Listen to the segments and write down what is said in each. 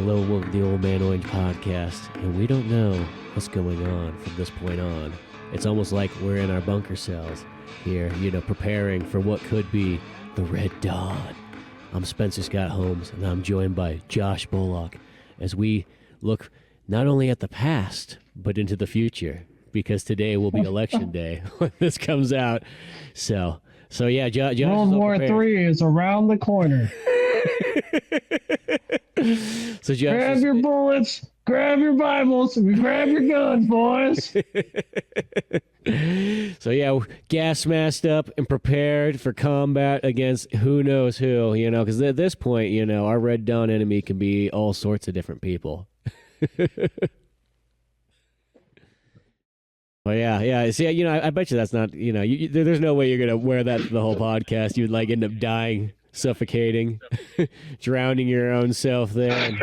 Hello, and welcome to the Old Man Orange podcast, and we don't know what's going on from this point on. It's almost like we're in our bunker cells here, preparing for what could be the Red Dawn. I'm Spencer Scott Holmes, and I'm joined by Josh Bullock as we look not only at the past, but into the future, because today will be election day when this comes out. So yeah, Josh World War III is around the corner. So Josh, grab your bullets, grab your Bibles, and grab your guns, boys. So yeah, gas masked up and prepared for combat against who knows who, because at this point, our Red Dawn enemy can be all sorts of different people. Well, yeah. See, I bet you that's not, there's no way you're going to wear that the whole podcast. You'd end up dying, suffocating, drowning your own self there.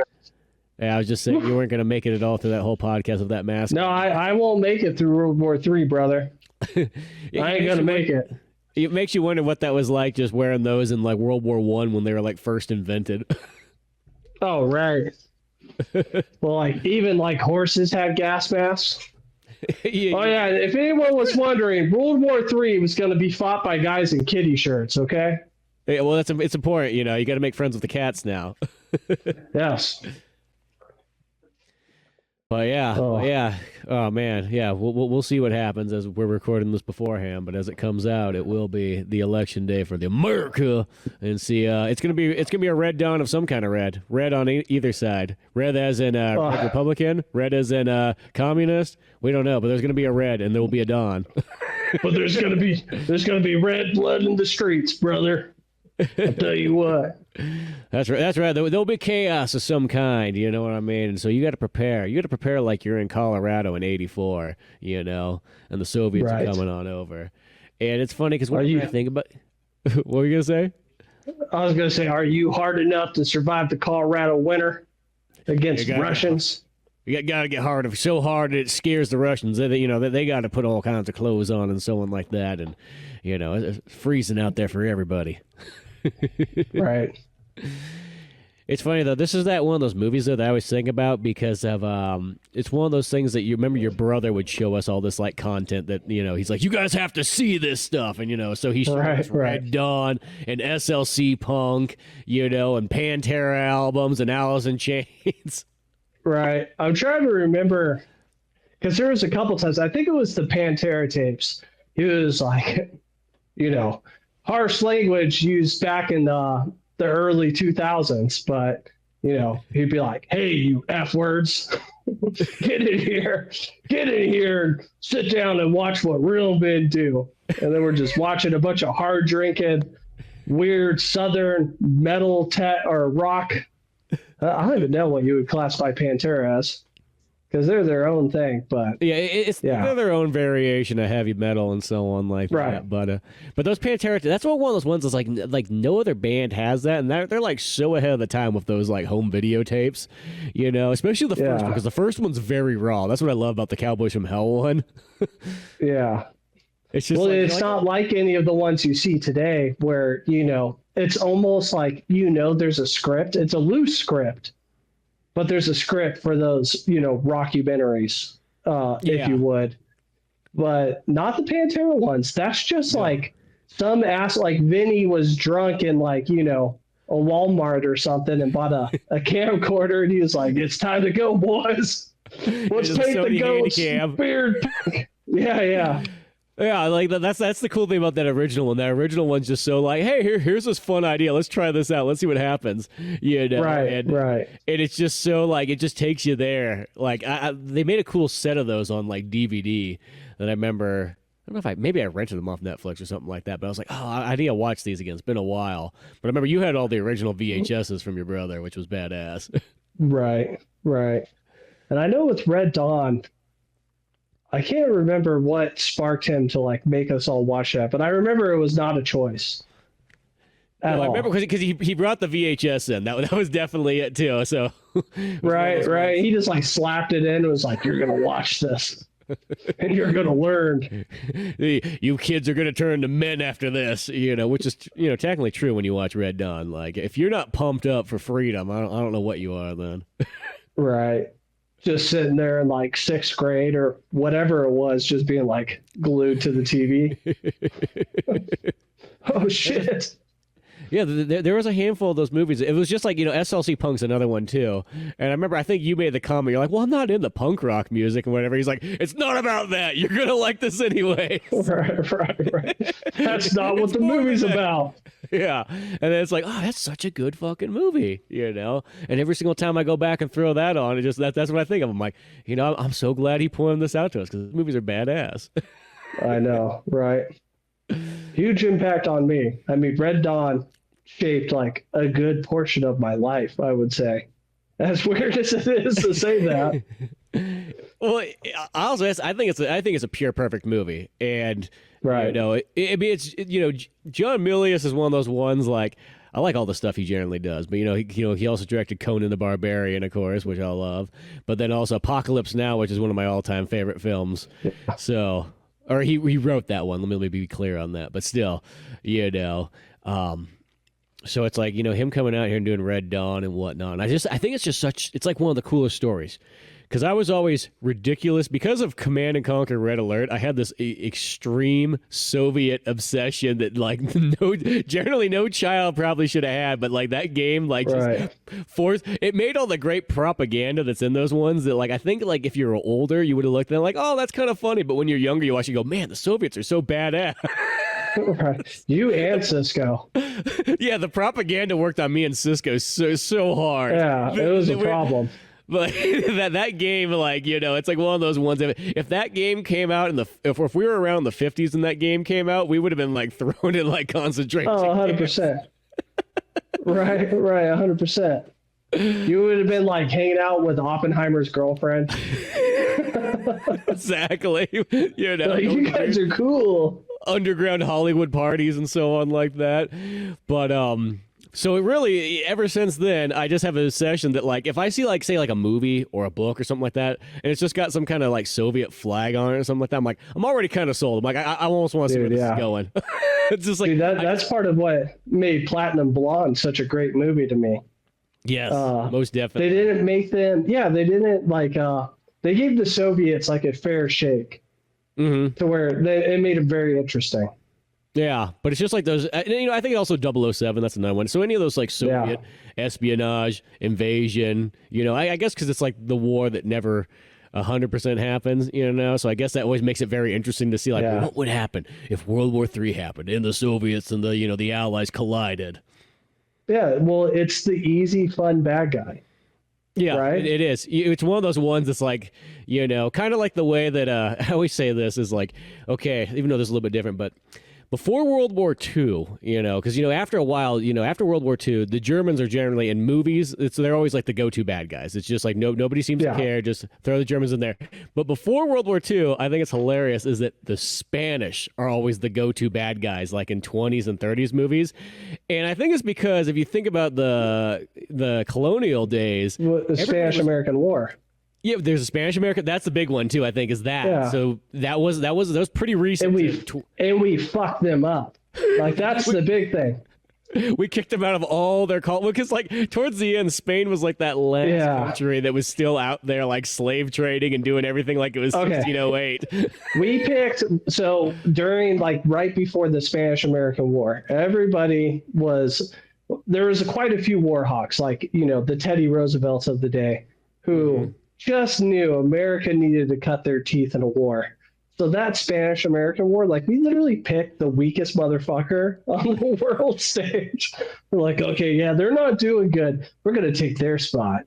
Yeah, I was just saying you weren't going to make it at all through that whole podcast with that mask. No, I won't make it through World War III, brother. I ain't going to make it. It makes you wonder what that was like just wearing those in World War I when they were first invented. Oh, right. Well, even horses had gas masks. Yeah. Oh, yeah. If anyone was wondering, World War III was going to be fought by guys in kitty shirts, okay? Yeah, well, it's important, you got to make friends with the cats now. Yes. But yeah, oh man, yeah. We'll see what happens as we're recording this beforehand. But as it comes out, it will be the election day for the America, and see, it's gonna be a red dawn of some kind of red on either side. Red as in red Republican, red as in communist. We don't know, but there's gonna be a red, and there will be a dawn. But there's gonna be red blood in the streets, brother. I'll tell you what. That's right. There'll be chaos of some kind. You know what I mean? And so you got to prepare. You got to prepare like you're in Colorado in '84. And the Soviets are coming on over. And it's funny because what I think about. What were you gonna say? I was gonna say, are you hard enough to survive the Colorado winter against Russians? You got to get hard, so hard that it scares the Russians. They got to put all kinds of clothes on and so on like that, and it's freezing out there for everybody. Right. It's funny though. This is one of those movies that I always think about because of it's one of those things that you remember your brother would show us all this content that he's like, you guys have to see this stuff, and so he showed us Red Dawn and SLC Punk, and Pantera albums and Alice in Chains. Right. I'm trying to remember because there was a couple times. I think it was the Pantera tapes. He was like, harsh language used back in the early 2000s, but he'd be like, hey, you F words, get in here and sit down and watch what real men do. And then we're just watching a bunch of hard drinking weird southern metal or rock. I don't even know what you would classify Pantera as, because they're their own thing, but they're their own variation of heavy metal and so on that. But those Pantera, that's one of those ones that's like no other band has that, and they're so ahead of the time with those home videotapes, especially the first one, because the first one's very raw. That's what I love about the Cowboys from Hell one. Yeah, it's just it's not like any of the ones you see today, where it's almost like there's a script. It's a loose script. But there's a script for those, rockumentaries, if you would. But not the Pantera ones. That's just some ass, Vinny was drunk in a Walmart or something and bought a camcorder, and he was like, it's time to go, boys. Let's paint the goat's beard pink. Yeah. Yeah, that's the cool thing about that original one. That original one's just so hey, here's this fun idea. Let's try this out. Let's see what happens. Right. And it's just so it just takes you there. They made a cool set of those on DVD that I remember. I don't know if maybe I rented them off Netflix or something like that. But I was like, oh, I need to watch these again. It's been a while. But I remember you had all the original VHSs from your brother, which was badass. Right. And I know with Red Dawn, I can't remember what sparked him to make us all watch that, but I remember it was not a choice. I remember because he brought the VHS in. That was definitely it too. So right. He just slapped it in and was like, "You're gonna watch this." and you're gonna learn. You kids are gonna turn to men after this, which is technically true when you watch Red Dawn. Like, if you're not pumped up for freedom, I don't know what you are then. Right. Just sitting there in like sixth grade or whatever it was, just being like glued to the TV. Oh shit. Yeah, there was a handful of those movies. It was just like, SLC Punk's another one too. And I remember, I think you made the comment, you're like, well, I'm not into punk rock music and whatever. He's like, it's not about that. You're going to like this anyway. Right. That's not what the movie's about. Yeah. And then it's like, oh, that's such a good fucking movie, And every single time I go back and throw that on, that's what I think of. I'm like, I'm so glad he pointed this out to us because movies are badass. I know, right? Huge impact on me. I mean, Red Dawn shaped like a good portion of my life, I would say. As weird as it is to say that. Well, I think it's a pure perfect movie, and right. It's John Milius is one of those ones like I like all the stuff he generally does, but he also directed Conan the Barbarian, of course, which I love, but then also Apocalypse Now, which is one of my all-time favorite films. Yeah. So, or he wrote that one. Let me be clear on that, but still, So it's like, him coming out here and doing Red Dawn and whatnot. And I think it's like one of the coolest stories. Because I was always ridiculous. Because of Command and Conquer Red Alert, I had this extreme Soviet obsession that, like, generally no child probably should have had. But, like, that game, like, right. It made all the great propaganda that's in those ones that, like, I think, like, if you were older, you would have looked at it like, oh, that's kind of funny. But when you're younger, you watch and go, man, the Soviets are so badass. Right. You and Cisco. Yeah, the propaganda worked on me and Cisco so hard. Yeah, it was a problem. But that game, like, it's like one of those ones. If that game came out if we were around the 50s and that game came out, we would have been like thrown in like concentration. Oh, 100%. Right, 100%. You would have been like hanging out with Oppenheimer's girlfriend. Exactly. Like, you guys are cool. Underground Hollywood parties and so on like that. But so it really, ever since then, I just have a obsession that, like, if I see, like, say, like a movie or a book or something like that, and it's just got some kind of like Soviet flag on it or something like that, I'm like, I'm already kind of sold. I'm like, I almost want to see where this is going. It's just like, dude, that's part of what made Platinum Blonde such a great movie to me. Yes, most definitely. They didn't make them. Yeah, they didn't like. They gave the Soviets like a fair shake, to where it made it very interesting. Yeah, but it's just like those. I think also 007. That's another one. So any of those like Soviet espionage, invasion. I guess because it's like the war that never 100% happens. So I guess that always makes it very interesting to see like what would happen if World War III happened and the Soviets and the Allies collided. Yeah, well, it's the easy, fun bad guy. Yeah, right? It is. It's one of those ones that's like, kind of like the way that I always say this is like, okay, even though this is a little bit different, but before World War II, because, after a while, after World War II, the Germans are generally in movies. They're always like the go-to bad guys. It's just like nobody seems to care. Just throw the Germans in there. But before World War II, I think it's hilarious is that the Spanish are always the go-to bad guys, like in 20s and 30s movies. And I think it's because if you think about the colonial days, the Spanish-American War. Yeah, there's a Spanish-American. That's the big one too. I think is that. Yeah. So that was pretty recent. And we fucked them up. Like that's the big thing. We kicked them out of all their because like towards the end, Spain was like that last country that was still out there like slave trading and doing everything like it was 1608. We picked during like right before the Spanish-American War, there was quite a few war hawks, like the Teddy Roosevelts of the day, who just knew America needed to cut their teeth in a war. So that Spanish-American War, like we literally picked the weakest motherfucker on the world stage. We're like, okay, yeah, they're not doing good. We're going to take their spot.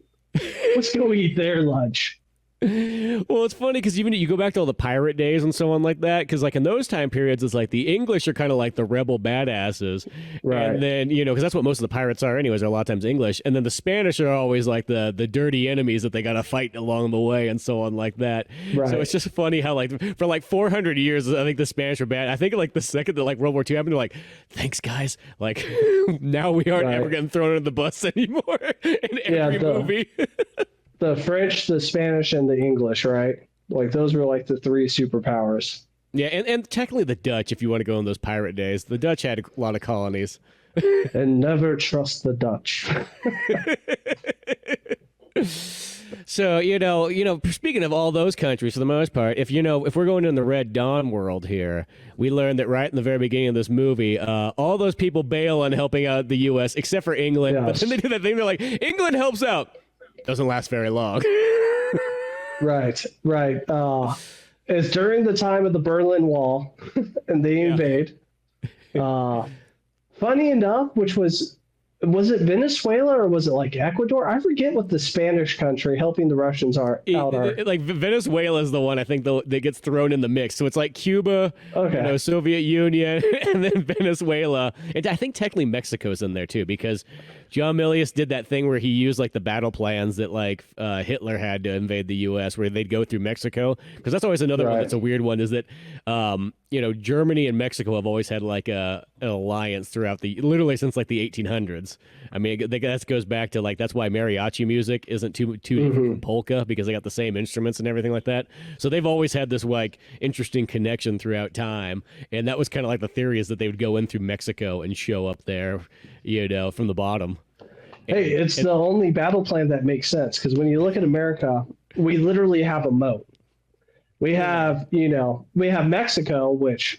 Let's go eat their lunch. Well, it's funny because even you go back to all the pirate days and so on like that, because like in those time periods, it's like the English are kind of like the rebel badasses, right? And then because that's what most of the pirates are, anyways. Are a lot of times English, and then the Spanish are always like the dirty enemies that they got to fight along the way and so on like that. Right. So it's just funny how like for like 400 years, I think the Spanish were bad. I think like the second that like World War II happened, they're like, thanks guys, like now we aren't ever getting thrown under the bus anymore in every movie. The French, the Spanish, and the English, right? Like those were like the three superpowers. Yeah, and technically the Dutch, if you want to go in those pirate days, the Dutch had a lot of colonies. And never trust the Dutch. So, speaking of all those countries, for the most part, if we're going in the Red Dawn world here, we learned that right in the very beginning of this movie, all those people bail on helping out the U.S. except for England. Yes. But then they do that thing, they're like, England helps out. Doesn't last very long. Right. It's during the time of the Berlin Wall, and they invade. Funny enough, was it Venezuela or was it like Ecuador? I forget what the Spanish country helping the Russians are. Like Venezuela is the one I think that gets thrown in the mix. So it's like Cuba, Soviet Union, and then Venezuela. And I think technically Mexico's in there too, because John Milius did that thing where he used like the battle plans that like Hitler had to invade the U.S., where they'd go through Mexico. Because that's always another one that's a weird one, is that Germany and Mexico have always had like an alliance throughout literally since like the 1800s. I mean, that goes back to like, that's why mariachi music isn't too different from polka, because they got the same instruments and everything like that. So they've always had this like interesting connection throughout time. And that was kind of like the theory, is that they would go in through Mexico and show up there, from the bottom. Hey, it's the only battle plan that makes sense, because when you look at America, we literally have a moat. We have, we have Mexico, which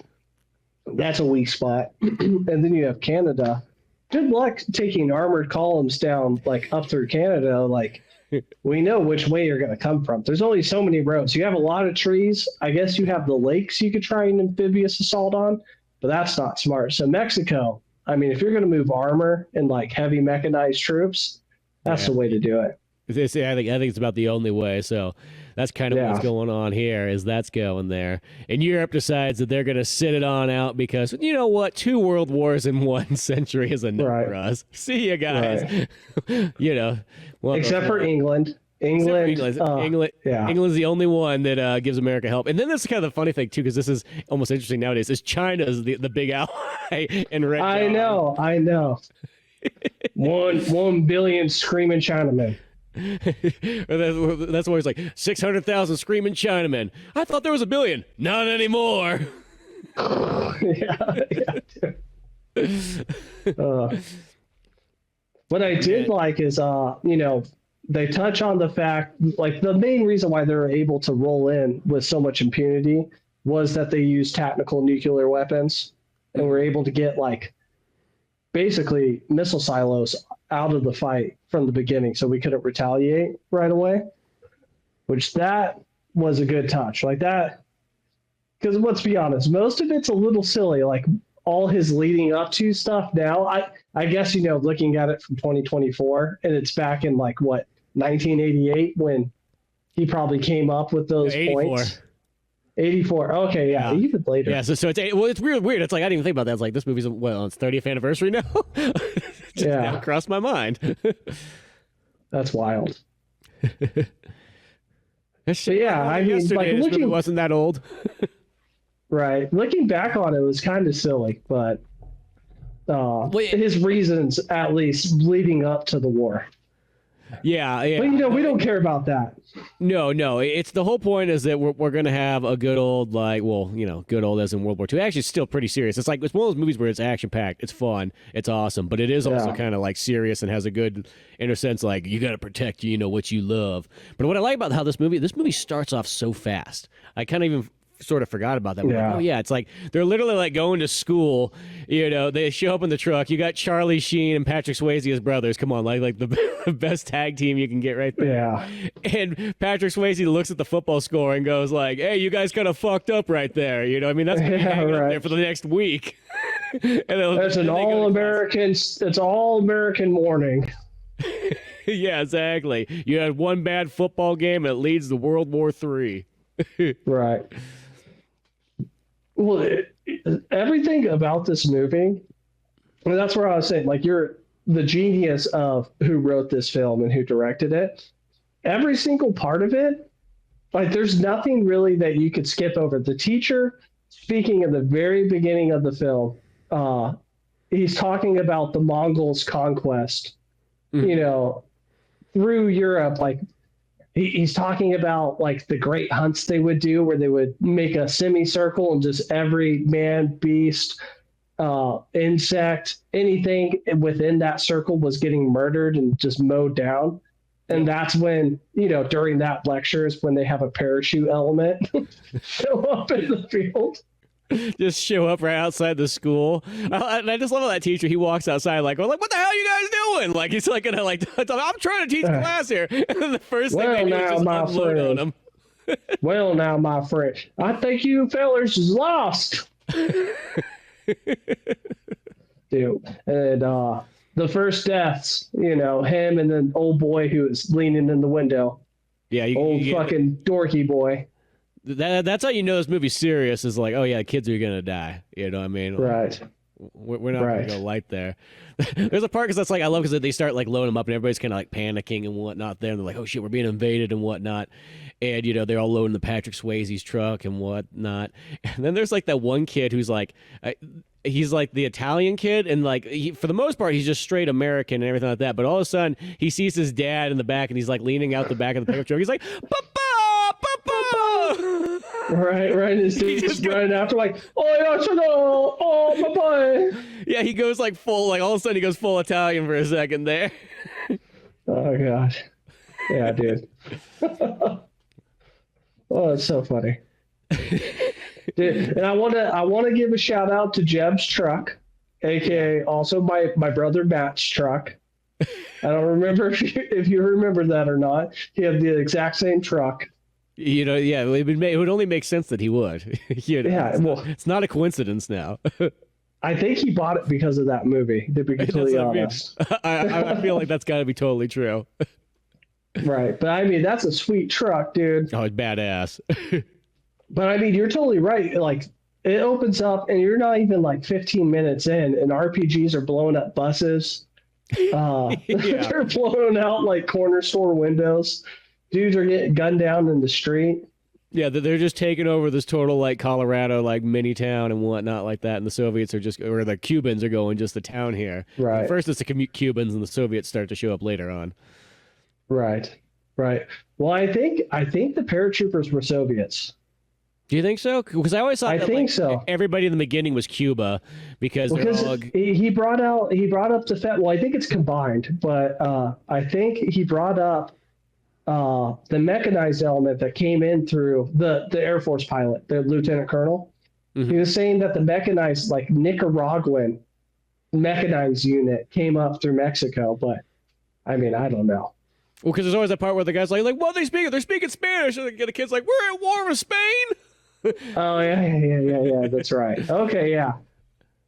that's a weak spot. And then you have Canada. Good luck taking armored columns down, like up through Canada. Like, we know which way you're going to come from. There's only so many roads. You have a lot of trees. I guess you have the lakes you could try an amphibious assault on, but that's not smart. So Mexico, I mean, if you're going to move armor and like heavy mechanized troops, that's the way to do it. I think it's about the only way. So that's kind of what's going on here, is that's going there. And Europe decides that they're going to sit it on out because, you know what, 2 world wars in 1 century is enough for us. See you guys. Right. Except for England. England's the only one that gives America help. And then that's kind of the funny thing too, because this is almost interesting nowadays, is China's the big ally in Red Dawn. I know. 1 billion screaming Chinamen. That's always like 600,000 screaming Chinamen. I thought there was 1 billion. Not anymore. What I did like is, they touch on the fact, like the main reason why they were able to roll in with so much impunity was that they used tactical nuclear weapons and were able to get like basically missile silos out of the fight from the beginning, so we couldn't retaliate right away, which that was a good touch. Like that, because let's be honest, most of it's a little silly, like all his leading up to stuff now. I guess, looking at it from 2024, and it's back in like what, 1988, when he probably came up with those 84 points. 84. Okay, yeah, even later. Yeah, so it's weird. It's like I didn't even think about that. It's like this movie's on its 30th anniversary now. Just never crossed my mind. That's wild. I mean, like looking, wasn't that old. Right. Looking back on it was kind of silly, but his reasons, at least leading up to the war. Yeah. But we don't care about that. No. It's the whole point is that we're going to have a good old, good old as in World War II. Actually, it's still pretty serious. It's like, it's one of those movies where it's action packed, it's fun, it's awesome, but it is also kind of like serious and has a good inner sense, like you got to protect, what you love. But what I like about how this movie starts off so fast. I kind of even sort of forgot about that. Yeah. Like, it's like they're literally like going to school. They show up in the truck. You got Charlie Sheen and Patrick Swayze as brothers. Come on, like the best tag team you can get right there. Yeah. And Patrick Swayze looks at the football score and goes like, "Hey, you guys kind of fucked up right there." That's gonna be hanging up there for the next week. That's an all-American. It's all American morning. Yeah, exactly. You had one bad football game and it leads to World War III. Right. Well, everything about this movie, and that's where I was saying, like, you're the genius of who wrote this film and who directed it. Every single part of it, like, there's nothing really that you could skip over. The teacher, speaking at the very beginning of the film, he's talking about the Mongols' conquest, through Europe, like, he's talking about like the great hunts they would do where they would make a semicircle and just every man, beast, insect, anything within that circle was getting murdered and just mowed down. And that's when, during that lecture is when they have a parachute element show up in the field. Just show up right outside the school. And I just love how that teacher, he walks outside like, what the hell are you guys doing? Like, he's like gonna like, I'm trying to teach class here. And then the first thing they do is just unload on him. Well, now, my friend, I think you fellers is lost. Dude, and the first deaths, him and then old boy who was leaning in the window. Yeah, fucking dorky boy. That's how you know this movie's serious. Is like, oh yeah, kids are gonna die. You know what I mean? Right. We're not gonna go light there. There's a part because that's like I love because they start like loading them up and everybody's kind of like panicking and whatnot. There, and they're like, oh shit, we're being invaded and whatnot. And they're all loading the Patrick Swayze's truck and whatnot. And then there's like that one kid who's like. He's like the Italian kid, and like for the most part, he's just straight American and everything like that. But all of a sudden, he sees his dad in the back, and he's like leaning out the back of the pickup truck. He's like, "Papa, Papa!" Right. He's just running after, like, "Oh yeah, oh Papa!" Yeah, he goes like full, like all of a sudden he goes full Italian for a second there. Oh gosh, yeah, dude. Oh, it's so funny. Dude, and I want to give a shout out to Jeb's truck, aka also my brother Matt's truck. I don't remember if you remember that or not. He had the exact same truck. Yeah, it would only make sense that he would. Yeah, it's not a coincidence now. I think he bought it because of that movie, to be completely honest. I feel like that's got to be totally true. Right, but I mean that's a sweet truck, dude. Oh, it's badass. But I mean, you're totally right. Like, it opens up, and you're not even like 15 minutes in, and RPGs are blowing up buses. They're blowing out like corner store windows. Dudes are getting gunned down in the street. Yeah, they're just taking over this total like Colorado like mini town and whatnot like that, and the Soviets are or the Cubans are going just the town here. Right. First, it's the Cubans, and the Soviets start to show up later on. Right. Well, I think the paratroopers were Soviets. Do you think so? Because I always thought so. Everybody in the beginning was Cuba because he brought up the fact. Well, I think it's combined, but I think he brought up the mechanized element that came in through the Air Force pilot, the lieutenant colonel. Mm-hmm. He was saying that the mechanized, like Nicaraguan mechanized unit came up through Mexico, but I mean, I don't know. Well, because there's always that part where the guy's like, what are they speaking? They're speaking Spanish, and the kid's like, we're at war with Spain. Oh yeah. That's right. Okay, yeah.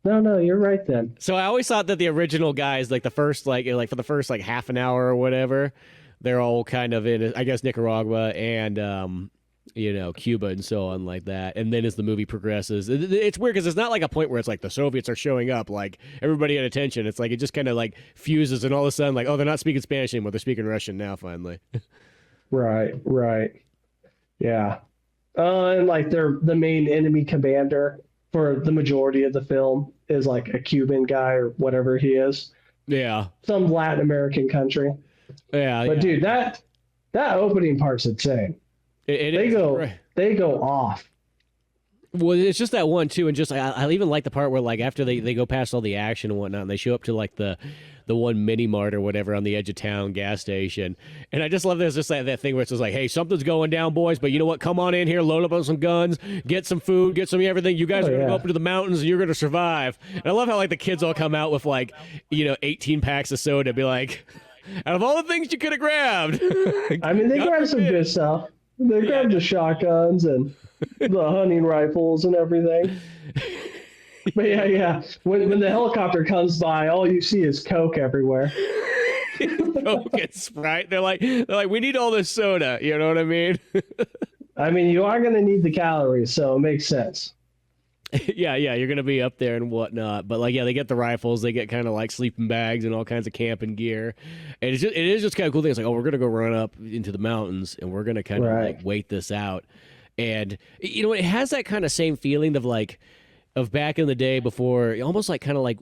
No, you're right then. So I always thought that the original guys, like the first, like for the first like half an hour or whatever, they're all kind of in, I guess, Nicaragua and Cuba and so on like that. And then as the movie progresses, it's weird because it's not like a point where it's like the Soviets are showing up, like everybody at attention. It's like it just kind of like fuses, and all of a sudden, like, oh, they're not speaking Spanish anymore; they're speaking Russian now. Finally. Right. Yeah. And like the main enemy commander for the majority of the film is like a Cuban guy or whatever he is. Yeah. Some Latin American country. Yeah. But dude, that opening part's insane. They go off. Well, it's just that one too, and just I even like the part where like after they go past all the action and whatnot, and they show up to like the one mini mart or whatever on the edge of town gas station, and I just love there's just that thing where it's just like, hey, something's going down, boys, but you know what? Come on in here, load up on some guns, get some food, get some everything. You guys are gonna go up into the mountains, and you're gonna survive. And I love how like the kids all come out with like 18 packs of soda, be like, out of all the things you could have grabbed. I mean, they grabbed some good stuff. They grabbed the shotguns and the hunting rifles and everything. But yeah. When the helicopter comes by, all you see is Coke everywhere. Coke and Sprite. They're like, we need all this soda. You know what I mean? I mean, you are going to need the calories, so it makes sense. Yeah, you're going to be up there and whatnot. But, they get the rifles. They get kind of, sleeping bags and all kinds of camping gear. And it is just kind of cool thing. It's like, oh, we're going to go run up into the mountains, and we're going to kind of, wait this out. And, it has that kind of same feeling of, of back in the day before, almost kind of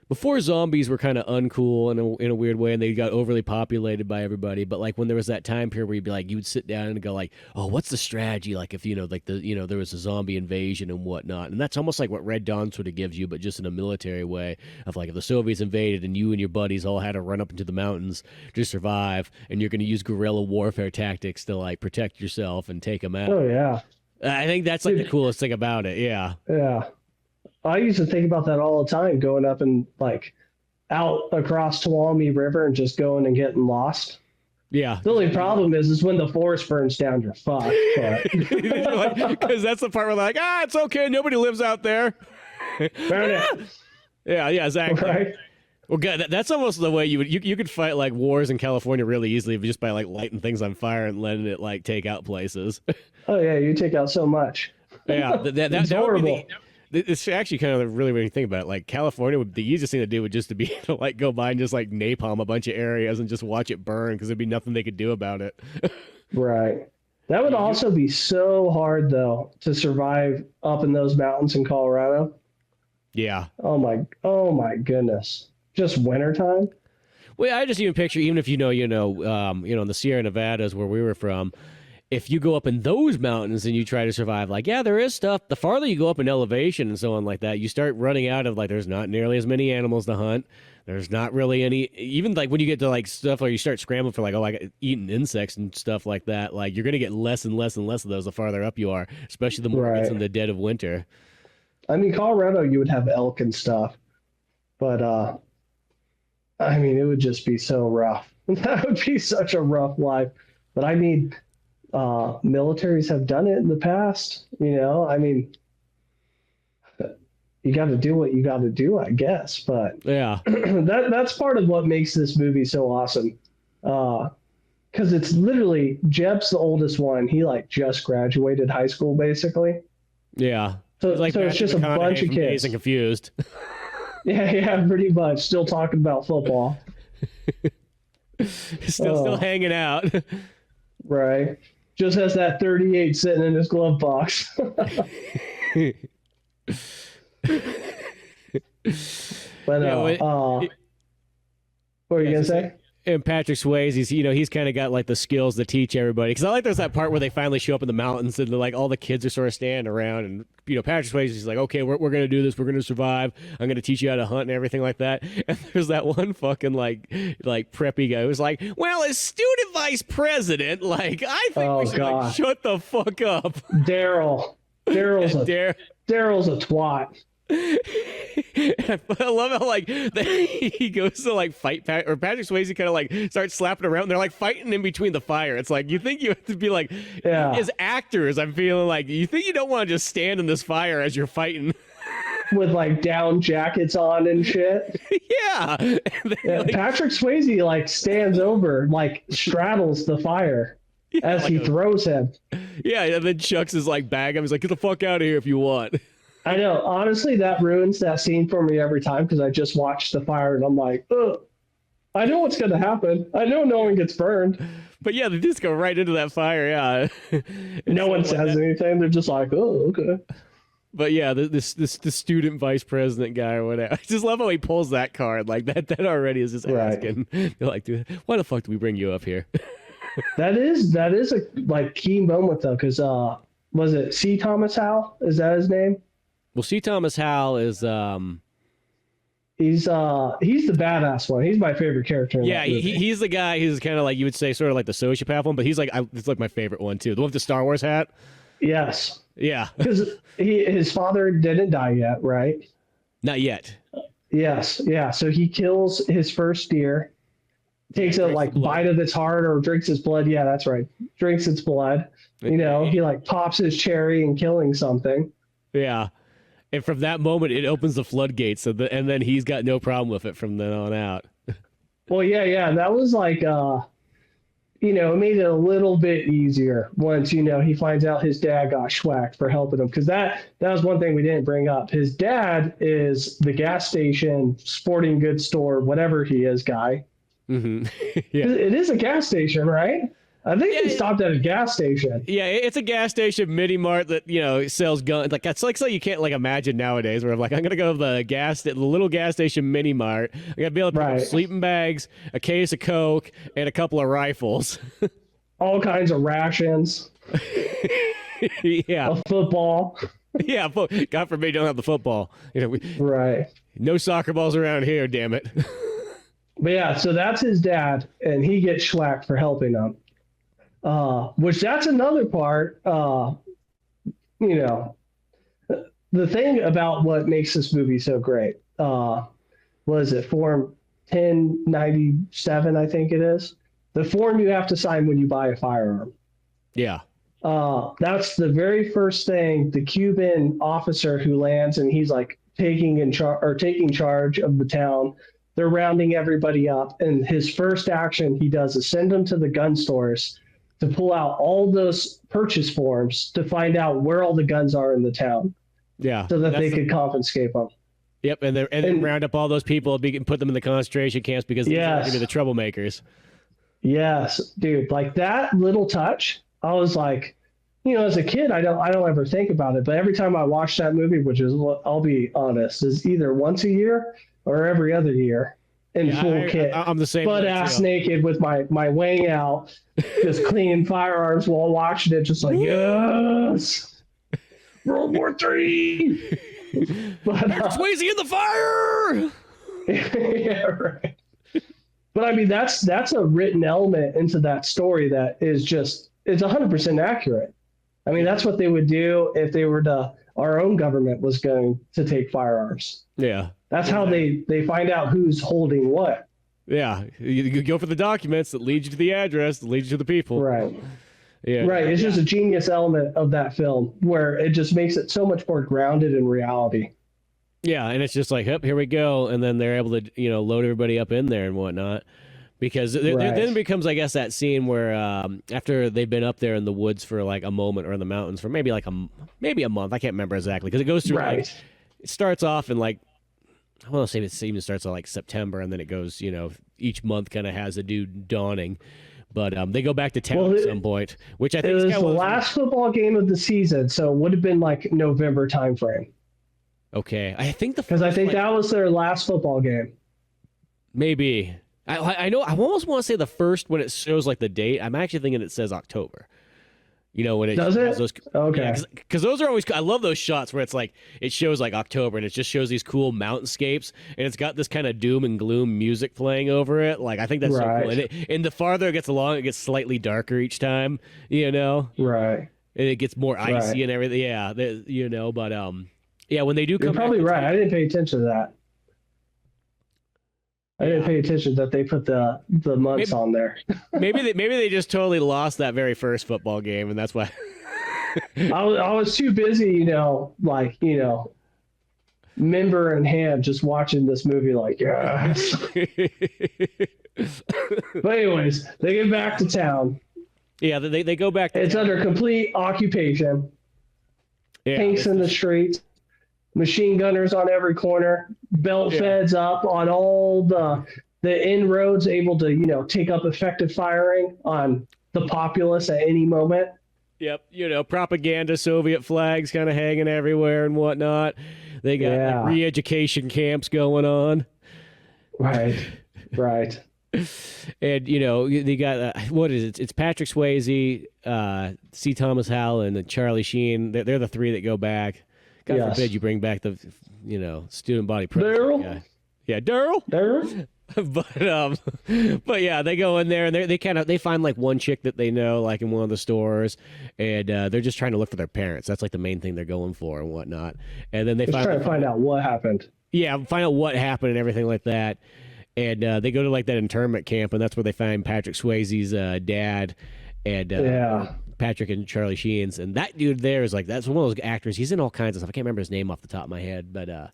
before zombies were kind of uncool in a weird way, and they got overly populated by everybody. But like when there was that time period where you'd be like, you would sit down and go like, oh, what's the strategy? Like if like there was a zombie invasion and whatnot, and that's almost like what Red Dawn sort of gives you, but just in a military way of like if the Soviets invaded and you and your buddies all had to run up into the mountains to survive, and you're going to use guerrilla warfare tactics to like protect yourself and take them out. Oh yeah. I think that's like the coolest thing about it. Yeah. Yeah. I used to think about that all the time, going up and like out across Tuolumne River and just going and getting lost. Yeah. The only problem is when the forest burns down, you're fucked. Because that's the part where they're like, it's okay, nobody lives out there. Yeah, exactly. Right? Well, good. That's almost the way you could fight like wars in California really easily just by like lighting things on fire and letting it like take out places. Oh yeah, you take out so much. Yeah, that's horrible. It's actually kind of really when you think about it. Like California, the easiest thing to do would just to be to like go by and just like napalm a bunch of areas and just watch it burn because there'd be nothing they could do about it. Right. That would also be so hard though to survive up in those mountains in Colorado. Yeah. Oh my goodness. Just wintertime. Well, I just even picture, even if in the Sierra Nevadas where we were from, if you go up in those mountains and you try to survive, like, yeah, there is stuff. The farther you go up in elevation and so on like that, you start running out of, like, there's not nearly as many animals to hunt. There's not really any, even, like, when you get to, like, stuff where you start scrambling for, like, eating insects and stuff like that, like, you're going to get less and less and less of those the farther up you are, especially the more it gets in the dead of winter. I mean, Colorado, you would have elk and stuff, but, I mean, it would just be so rough. That would be such a rough life. But I mean, militaries have done it in the past. I mean, you got to do what you got to do, I guess. But yeah, that's part of what makes this movie so awesome. Because it's literally Jeb's the oldest one. He like just graduated high school, basically. Yeah. So it's just a bunch of kids. Dazed and Confused. Yeah, pretty much. Still talking about football. Still hanging out. Right. Just has that 38 sitting in his glove box. But what were you gonna say? And Patrick Swayze, he's kind of got like the skills to teach everybody. Because I like there's that part where they finally show up in the mountains and like all the kids are sort of standing around, and Patrick Swayze's like, okay, we're gonna do this, we're gonna survive. I'm gonna teach you how to hunt and everything like that. And there's that one fucking like preppy guy who's like, well, as student vice president, like I think we should like, shut the fuck up. Daryl's a twat. I love how like he goes to like fight or Patrick Swayze kind of like starts slapping around. They're like fighting in between the fire. It's like you think you have to be like, as actors, I'm feeling like you think you don't want to just stand in this fire as you're fighting with like down jackets on and shit. Yeah. Like, Patrick Swayze like stands over, like straddles the fire as he throws him. Yeah, and then chucks his like bag. I was like, get the fuck out of here if you want. I know. Honestly, that ruins that scene for me every time because I just watched the fire and I'm like, ugh. I know what's going to happen. I know no one gets burned. But yeah, they just go right into that fire, yeah. No one says anything. They're just like, oh, okay. But yeah, the student vice president guy or whatever. I just love how he pulls that card. Like that already is just asking. They're like, dude, why the fuck do we bring you up here? That is a like key moment though, because was it C. Thomas Howell? Is that his name? Well, C. Thomas Howell is he's the badass one. He's my favorite character in that movie. He's the guy who's kind of like you would say sort of like the sociopath one, but he's like it's like my favorite one too. The one with the Star Wars hat. Yes. Yeah. Because his father didn't die yet, right? Not yet. Yes. Yeah. So he kills his first deer, takes a like bite of its heart or drinks its blood. Yeah, that's right. Drinks its blood. He like pops his cherry and killing something. Yeah. And from that moment, it opens the floodgates, and then he's got no problem with it from then on out. Well, yeah. That was like, it made it a little bit easier once, he finds out his dad got schwacked for helping him. Because that was one thing we didn't bring up. His dad is the gas station, sporting goods store, whatever he is, guy. Mm-hmm. Yeah. It is a gas station, right? I think they stopped at a gas station. Yeah, it's a gas station mini mart that sells guns. Like that's like something you can't like imagine nowadays. Where I'm like, I'm gonna go to the little gas station mini mart. I gotta be able to pick up sleeping bags, a case of Coke, and a couple of rifles. All kinds of rations. Yeah, a football. Yeah, God forbid you don't have the football. Right. No soccer balls around here, damn it. But yeah, so that's his dad, and he gets shellacked for helping him. Which that's another part. The thing about what makes this movie so great. Was it Form 1097? I think it is the form you have to sign when you buy a firearm. Yeah. That's the very first thing the Cuban officer who lands, and he's like taking charge of the town. They're rounding everybody up, and his first action he does is send them to the gun stores to pull out all those purchase forms to find out where all the guns are in the town. Yeah, so that they could confiscate them. Yep, and then round up all those people and put them in the concentration camps because these are going to be the troublemakers. Yes, dude, like that little touch. I was like, as a kid, I don't ever think about it, but every time I watch that movie, which is, I'll be honest, is either once a year or every other year in full kit. I'm the same. Butt ass naked with my wang out, just cleaning firearms while watching it, just like, yes, World War III. But Swayze in the fire. Yeah, right. But I mean, that's a written element into that story that is just, it's 100% accurate. I mean, that's what they would do if they were our own government was going to take firearms. Yeah. That's how they find out who's holding what. Yeah. You go for the documents that lead you to the address, that leads you to the people. Right. Yeah. Right. It's just a genius element of that film where it just makes it so much more grounded in reality. Yeah. And it's just like, yep, here we go. And then they're able to, load everybody up in there and whatnot. Because then it becomes, I guess, that scene where after they've been up there in the woods for like a moment or in the mountains for maybe a month. I can't remember exactly because it goes through like, it starts off in like, I want to say it even starts in like September and then it goes, each month kind of has a new dawning. But they go back to town at some point, which I think it was the last football game of the season, so it would have been like November timeframe. Okay, I think that was their last football game. Maybe. I know. I almost want to say the first when it shows like the date. I'm actually thinking it says October. When it does it? Those, okay. Because those are always. I love those shots where it's like it shows like October and it just shows these cool mountainscapes and it's got this kind of doom and gloom music playing over it. Like I think that's so cool. And the farther it gets along, it gets slightly darker each time. Right. And it gets more icy and everything. Yeah. But yeah, when they do come. You're probably right. I didn't pay attention to that. I didn't pay attention that they put the months on there. maybe they just totally lost that very first football game, and that's why. I was too busy, member in hand, just watching this movie. Like, yes. But anyways, they get back to town. Yeah, they go back. It's under complete occupation. Yeah, tanks in the streets. Machine gunners on every corner, belt feds up on all the inroads, able to, take up effective firing on the populace at any moment. Yep. Propaganda, Soviet flags kind of hanging everywhere and whatnot. They got like, re-education camps going on. Right. And, they got, what is it? It's Patrick Swayze, C. Thomas Howell, and Charlie Sheen. They're the three that go back. God forbid you bring back the, student body president guy. Yeah, Daryl. But yeah, they go in there and they find like one chick that they know like in one of the stores, and they're just trying to look for their parents. That's like the main thing they're going for and whatnot. And then they trying to find out what happened. Yeah, find out what happened and everything like that. And they go to like that internment camp, and that's where they find Patrick Swayze's dad and Patrick and Charlie Sheen's, and that dude there is like, that's one of those actors. He's in all kinds of stuff. I can't remember his name off the top of my head, but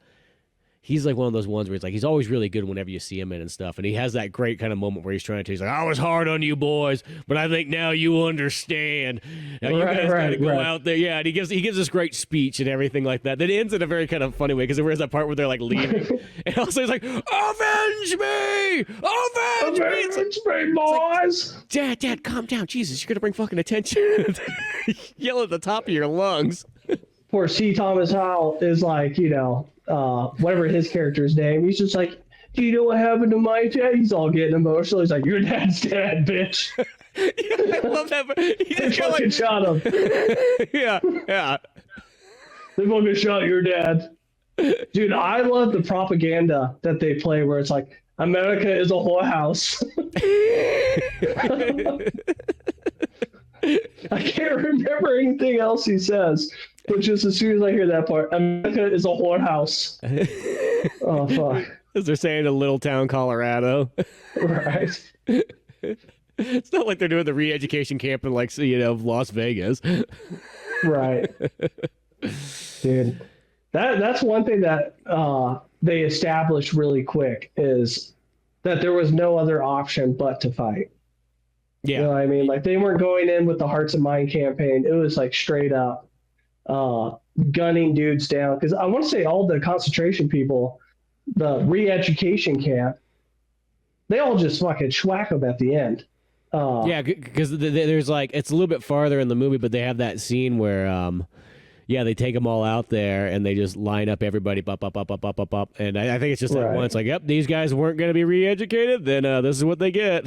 he's like one of those ones where it's like he's always really good whenever you see him in and stuff, and he has that great kind of moment where he's trying to. He's like, "I was hard on you boys, but I think now you understand. Now you guys got to go out there." Yeah, and he gives this great speech and everything like that. That ends in a very kind of funny way because there's that part where they're like leaving, and also he's like, "Avenge me! Avenge me, boys!" Like, Dad, calm down. Jesus, you're gonna bring fucking attention. Yell at the top of your lungs. Poor C. Thomas Howell is like, whatever his character's name. He's just like, "Do you know what happened to my dad?" He's all getting emotional. He's like, "Your dad's dead, bitch." Yeah, I love that. He just fucking shot him. Yeah. They fucking shot your dad. Dude, I love the propaganda that they play where it's like, America is a whorehouse. I can't remember anything else he says, but just as soon as I hear that part, America is a whorehouse. Oh, fuck. As they're saying in Little Town, Colorado. Right. It's not like they're doing the re-education camp in, like, Las Vegas. Right. Dude. That's one thing that they established really quick is that there was no other option but to fight. Yeah. You know what I mean? Like, they weren't going in with the Hearts of Mine campaign. It was like straight up gunning dudes down. Because I want to say all the concentration people, the re-education camp, they all just fucking schwack them at the end. Yeah, because there's like, it's a little bit farther in the movie, but they have that scene where, they take them all out there and they just line up everybody, up. And I think it's just that once, like, yep, these guys weren't going to be re-educated, then this is what they get.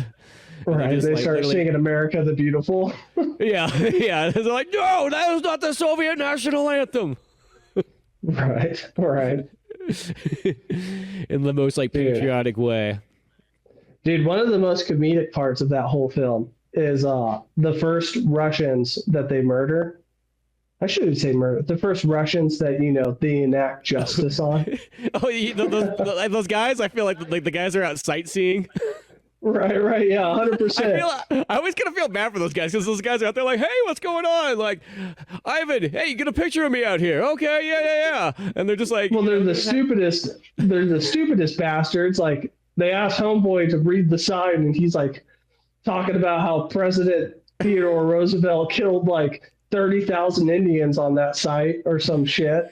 Right, they start singing "America the Beautiful." Yeah. They're like, "No, that was not the Soviet national anthem." Right. In the most like patriotic way. Dude, one of the most comedic parts of that whole film is the first Russians that they murder. I shouldn't say murder. The first Russians that they enact justice on. Those guys. I feel like the guys are out sightseeing. Right, yeah, 100%. I always kind of feel bad for those guys because those guys are out there like, "Hey, what's going on?" Like, "Ivan, hey, get a picture of me out here." "Okay, yeah. And they're just like, well, they're the stupidest. They're the stupidest bastards. Like, they asked Homeboy to read the sign, and he's like talking about how President Theodore Roosevelt killed like 30,000 Indians on that site or some shit.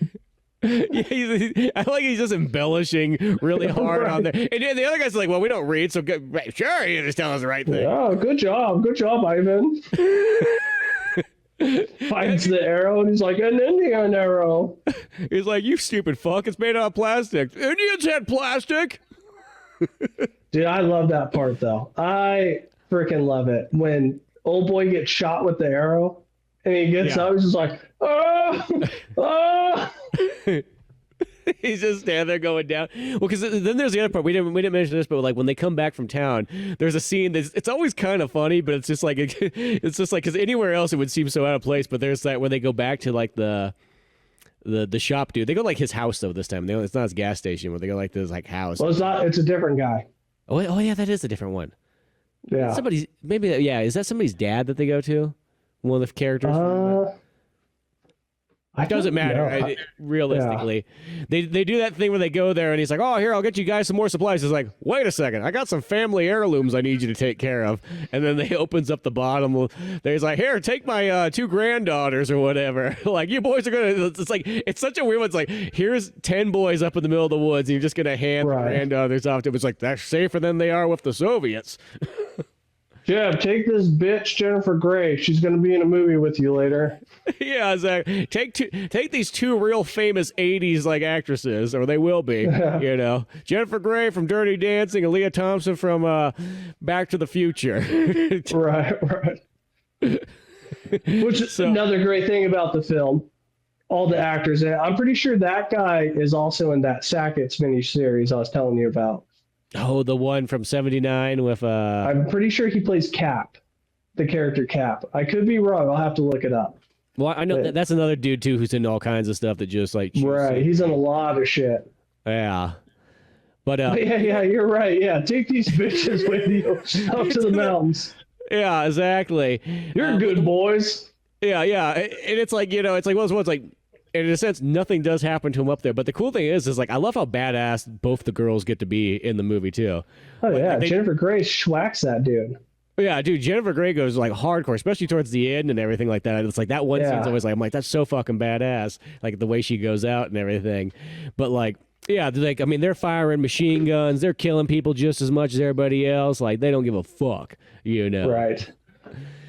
Yeah, I like he's just embellishing really hard on there. And the other guy's like, "Well, we don't read, so sure, you just tell us the right thing." Oh, good job, Ivan. Finds the arrow, and he's like, "An Indian arrow." He's like, "You stupid fuck, it's made out of plastic." Indians had plastic. Dude, I love that part, though. I freaking love it. When old boy gets shot with the arrow, and he gets up, he's just like, "Oh!" He's just standing there going down. Well, because then there's the other part. We didn't mention this, but like when they come back from town, there's a scene that's it's always kind of funny, but it's just like because anywhere else it would seem so out of place. But there's that when they go back to like the shop dude. They go like his house though this time. It's not his gas station. Where they go like this like house. Well, it's not. It's a different guy. Oh yeah, that is a different one. Yeah. Somebody's Is that somebody's dad that they go to? One of the characters. It doesn't matter. Realistically, they do that thing where they go there and he's like, "Oh, here, I'll get you guys some more supplies." He's like, "Wait a second, I got some family heirlooms I need you to take care of." And then they opens up the bottom. He's like, "Here, take my 2 granddaughters or whatever." Like, you boys are gonna. It's like it's such a weird one. It's like, here's 10 boys up in the middle of the woods, and you're just gonna hand the granddaughters off to them. It's like they're safer than they are with the Soviets. Jeff, take this bitch Jennifer Grey. She's going to be in a movie with you later. Yeah, exactly. Take these 2 real famous 80s like actresses, or they will be. Jennifer Grey from Dirty Dancing and Lea Thompson from Back to the Future. Right. Which is another great thing about the film. All the actors. I'm pretty sure that guy is also in that Sackett's miniseries I was telling you about. Oh, the one from '79 with I'm pretty sure he plays Cap, the character Cap. I could be wrong. I'll have to look it up. Well, I know that's another dude too who's in all kinds of stuff that just like he's in a lot of shit. Yeah, but yeah, you're right. Yeah, take these bitches with you up to the mountains. Yeah, exactly. You're good boys. Yeah, and it's like it's like well, it's like And in a sense, nothing does happen to him up there. But the cool thing is like, I love how badass both the girls get to be in the movie too. Oh like, yeah, like Jennifer Grey schwacks that dude. Yeah, dude, Jennifer Grey goes like hardcore, especially towards the end and everything like that. It's like that one scene's always like, I'm like, that's so fucking badass, like the way she goes out and everything. But like, yeah, like, I mean, they're firing machine guns, they're killing people just as much as everybody else. Like, they don't give a fuck, you know? Right.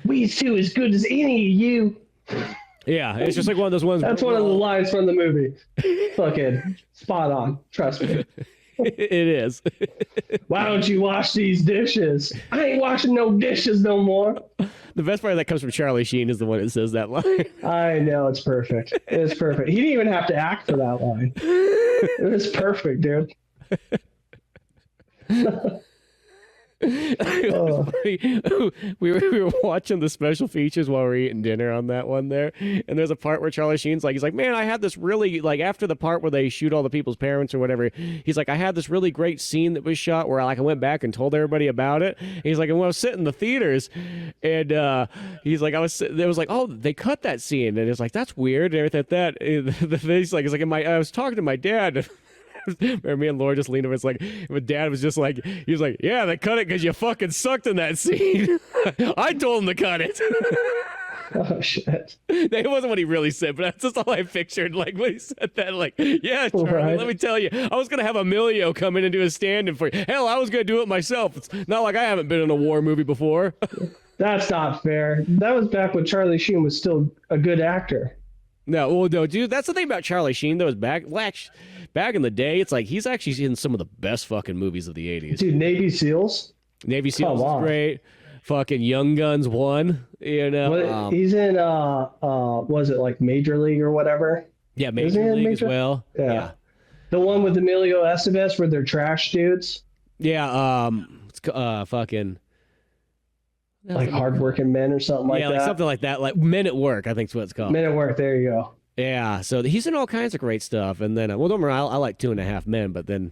We do as good as any of you. Yeah, it's just like one of those ones. That's one of the lines from the movie. Fucking spot on. Trust me. It is. Why don't you wash these dishes? I ain't washing no dishes no more. The best part that comes from Charlie Sheen is the one that says that line. I know, it's perfect. It's perfect. He didn't even have to act for that line. It was perfect, dude. We were watching the special features while we were eating dinner on that one there, and there's a part where Charlie Sheen's like, he's like, man, I had this really, like, after the part where they shoot all the people's parents or whatever, he's like, I had this really great scene that was shot where like I went back and told everybody about it. He's like, and when I was sitting in the theaters, and he's like, there was like, oh, they cut that scene, and it's like, that's weird and everything like that. He's like, I was talking to my dad. Me and Laura just leaned over. It's like, my dad was just like, he was like, yeah, they cut it because you fucking sucked in that scene. I told him to cut it. Oh, shit. That wasn't what he really said, but that's just all I pictured. Like, when he said that, like, yeah, Charlie, right. Let me tell you, I was going to have Emilio come in and do a stand-in for you. Hell, I was going to do it myself. It's not like I haven't been in a war movie before. That's not fair. That was back when Charlie Sheen was still a good actor. No, dude, that's the thing about Charlie Sheen, though, is back in the day, it's like he's actually in some of the best fucking movies of the 80s. Dude, Navy SEALs? Navy SEALs is great. Fucking Young Guns 1, you know. He's in, was it like Major League or whatever? Yeah, Major League as well. Yeah. The one with Emilio Estevez where they're trash dudes? Yeah, it's fucking... Like Hardworking Men or something like that? Yeah, like something like that. Like Men at Work, I think is what it's called. Men at Work, there you go. Yeah, so he's in all kinds of great stuff. And then, well, don't worry, I like 2.5 Men, but then,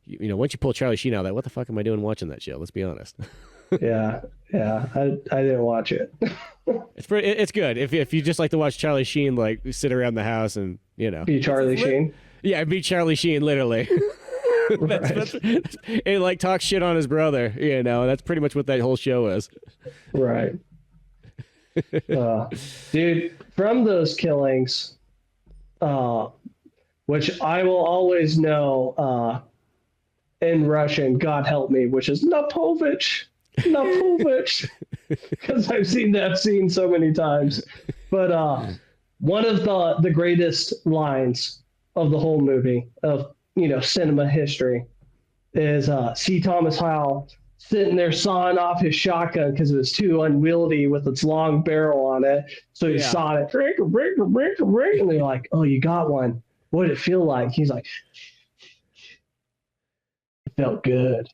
you know, once you pull Charlie Sheen out of that, what the fuck am I doing watching that show? Let's be honest. Yeah, I didn't watch it. It's good. If you just like to watch Charlie Sheen, like, sit around the house and, you know. Be Charlie Sheen? Yeah, be Charlie Sheen, literally. That's, and like talk shit on his brother, you know. That's pretty much what that whole show is. Right. Dude, from those killings, which I will always know in Russian, God help me, which is Napovich, because I've seen that scene so many times. But one of the greatest lines of the whole movie, of, you know, cinema history, is see Thomas Howell sitting there sawing off his shotgun because it was too unwieldy with its long barrel on it. So he sawed it, and they're like, "Oh, you got one. What did it feel like?" He's like, "It felt good."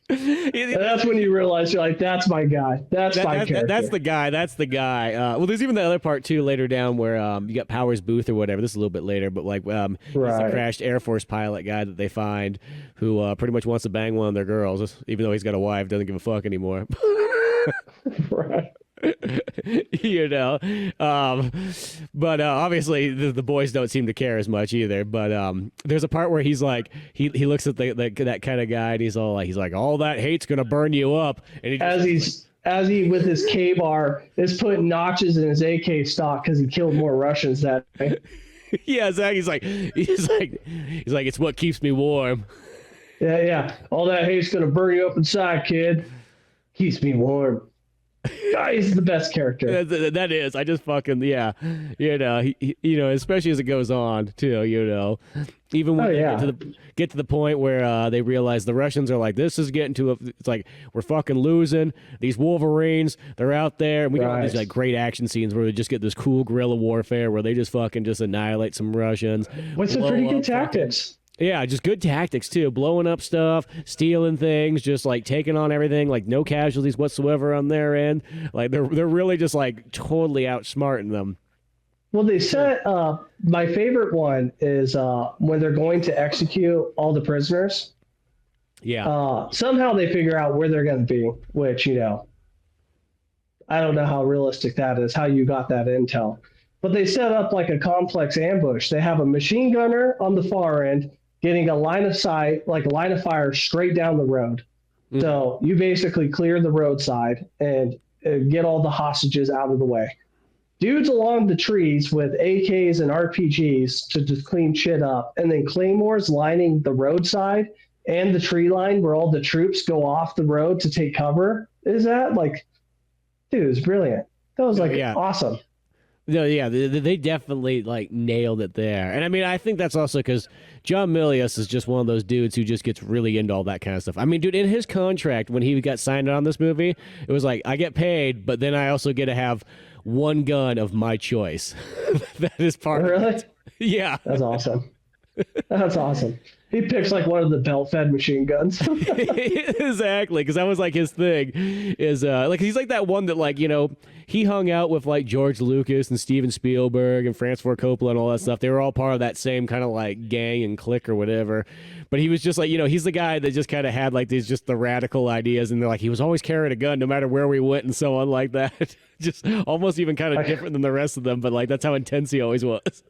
And that's when you realize, you're like, that's my guy. That's my character. That's the guy. Well, there's even the other part too later down where you got Powers Booth or whatever. This is a little bit later, but like he's the crashed Air Force pilot guy that they find who pretty much wants to bang one of their girls, even though he's got a wife, doesn't give a fuck anymore. Right. You know, but obviously the boys don't seem to care as much either. But there's a part where he's like, he looks at that kind of guy and he's like, all that hate's gonna burn you up. And as he with his K-bar is putting notches in his AK stock because he killed more Russians that day. Yeah, exactly. He's like, it's what keeps me warm. Yeah. All that hate's gonna burn you up inside, kid. Keeps me warm. He's the best character. That is. I just fucking, yeah. You know, he, you know, especially as it goes on too, you know. Even when they get to the point where they realize the Russians are like, this is getting to it's like, we're fucking losing. These Wolverines, they're out there. And we get all these like great action scenes where we just get this cool guerrilla warfare where they just fucking just annihilate some Russians. With some pretty good tactics. Yeah, just good tactics too. Blowing up stuff, stealing things, just like taking on everything, like no casualties whatsoever on their end. Like they're really just like totally outsmarting them. Well, they said my favorite one is when they're going to execute all the prisoners. Yeah. Somehow they figure out where they're going to be, which, you know, I don't know how realistic that is, how you got that intel. But they set up like a complex ambush. They have a machine gunner on the far end getting a line of sight, like a line of fire straight down the road. Mm. So you basically clear the roadside and get all the hostages out of the way. Dudes along the trees with AKs and RPGs to just clean shit up, and then claymores lining the roadside and the tree line where all the troops go off the road to take cover. Is that like, dude, it's brilliant. That was like awesome. No, yeah, they definitely like nailed it there. And I mean, I think that's also because John Milius is just one of those dudes who just gets really into all that kind of stuff. I mean, dude, in his contract when he got signed on this movie, it was like, I get paid, but then I also get to have one gun of my choice. That is part of it. Yeah. That's awesome. That's awesome. He picks like one of the belt-fed machine guns. Exactly, because that was like his thing. Is like he's like that one that like he hung out with like George Lucas and Steven Spielberg and Francis Ford Coppola and all that stuff. They were all part of that same kind of like gang and clique or whatever. But he was just like he's the guy that just kind of had like these just the radical ideas, and they're like he was always carrying a gun no matter where we went and so on like that. Just almost even kind of different than the rest of them, but like that's how intense he always was.